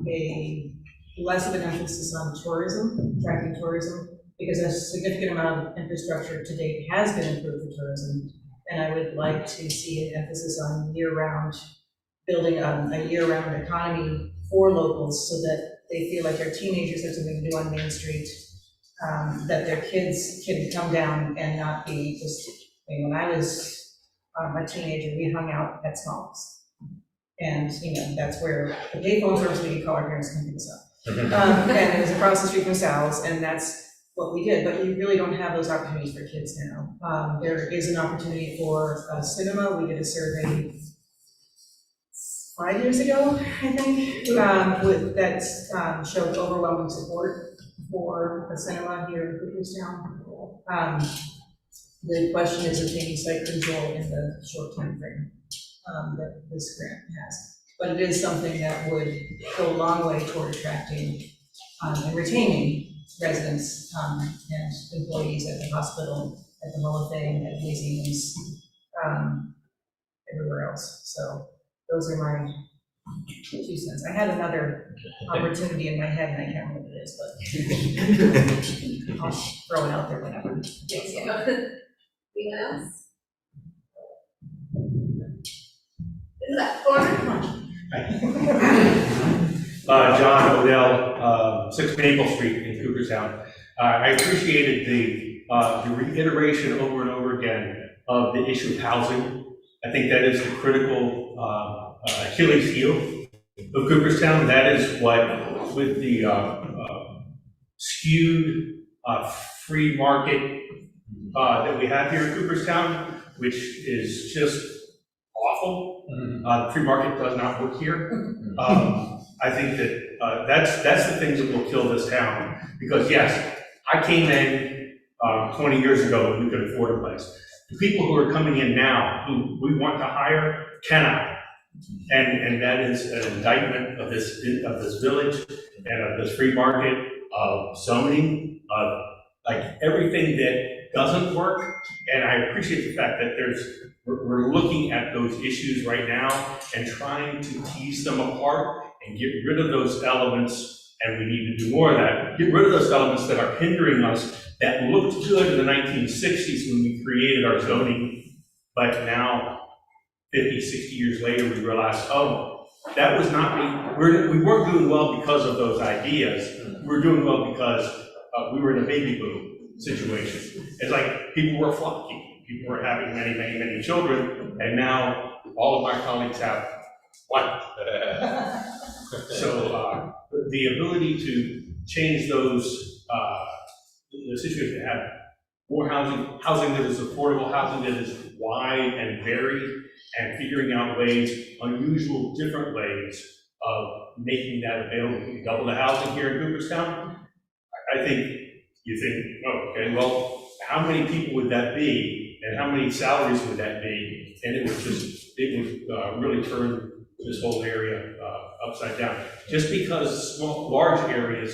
a less of an emphasis on tourism, attracting tourism, because a significant amount of infrastructure to date has been improved for tourism, and I would like to see an emphasis on year-round, building a year-round economy for locals so that they feel like their teenagers have something to do on Main Street, that their kids can come down and not be just, when I was a teenager, we hung out at Smalls. And, that's where the payphones were, so we could call our parents and pick us up. And it was across the street from Sal's, and that's what we did, but you really don't have those opportunities for kids now. There is an opportunity for cinema. We did a survey 5 years ago, I think, that showed overwhelming support for a cinema here in Cooperstown. The question is obtaining site control in the short time frame that this grant has. But it is something that would go a long way toward attracting and retaining residents and employees at the hospital, at the Hall of Fame, at museums, everywhere else. So those are my 2 cents. I had another opportunity in my head and I can't remember what it is, but I'll throw it out there whenever. Thank you. Anyone else? that corner? John Odell, 6 Maple Street in Cooperstown. I appreciated the reiteration over and over again of the issue of housing. I think that is the critical Achilles heel of Cooperstown. That is what, with the skewed free market that we have here in Cooperstown, which is just awful. The free market does not work here. I think that that's the things that will kill this town. Because yes, I came in 20 years ago when we could afford a place. The people who are coming in now, who we want to hire, cannot. And that is an indictment of this village and of this free market, of zoning, of like everything that doesn't work. And I appreciate the fact that we're looking at those issues right now and trying to tease them apart and get rid of those elements, and we need to do more of that. Get rid of those elements that are hindering us, that looked good in the 1960s when we created our zoning, but now, 50, 60 years later, we realize, oh, that was not, we weren't doing well because of those ideas. We were doing well because we were in a baby boom situation. It's like people were flocking, people were having many, many, many children, and now all of my colleagues have one. So the ability to change those, the situation to have more housing that is affordable, housing that is wide and varied, and figuring out ways, unusual, different ways of making that available. We double the housing here in Cooperstown. I think you think, oh, okay, well, how many people would that be, and how many salaries would that be? And it would really turn this whole area upside down. Just because large areas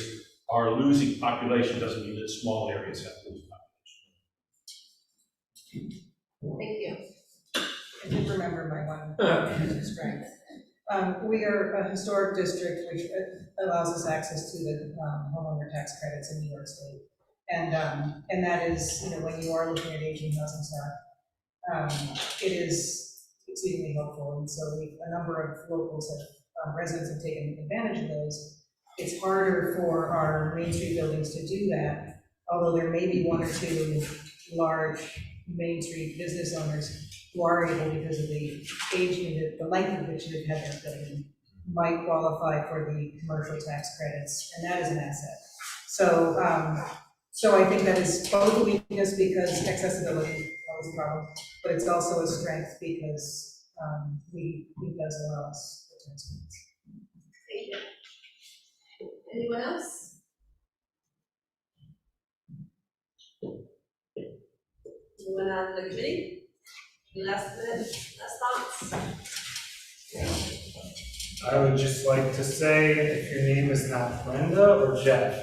are losing population doesn't mean that small areas have to lose population. Thank you. I did remember my one strength. We are a historic district which allows us access to the homeowner tax credits in New York State. And that is, when you are looking at aging housing stock, it is exceedingly helpful. And so a number of locals residents have taken advantage of those. It's harder for our Main Street buildings to do that, although there may be one or two large Main Street business owners who are able, because of the age and the length of which they've had their building, might qualify for the commercial tax credits, and that is an asset. So I think that is both a weakness because accessibility is always a problem, but it's also a strength because it does allow us the tax credits. Thank you. Anyone else? Anyone on the committee? Last thoughts? I would just like to say, if your name is not Brenda or Jeff,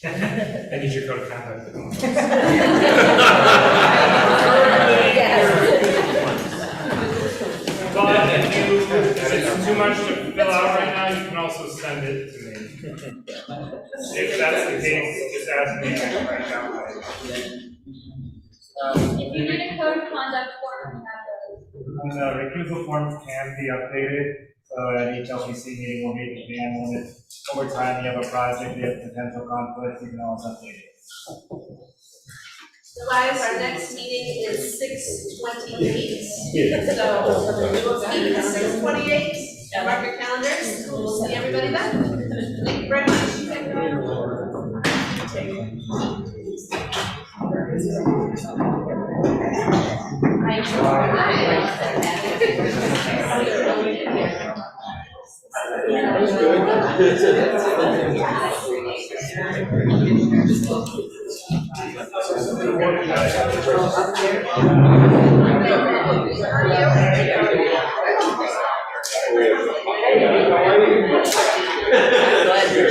I need your code of conduct to come. But if it's too much to fill out right now, you can also send it to me. If that's the case, just ask me, I can write down my. If you need a code of conduct form, we have those. The recusal forms can be updated, so at each LPC meeting, we'll meet again, when it's over time, you have a project, you have potential conflicts, you can always update it. So guys, our next meeting is 6/28. So we'll see at 6/28. Mark your calendars. We'll see everybody then. Thank you very much. Glad you're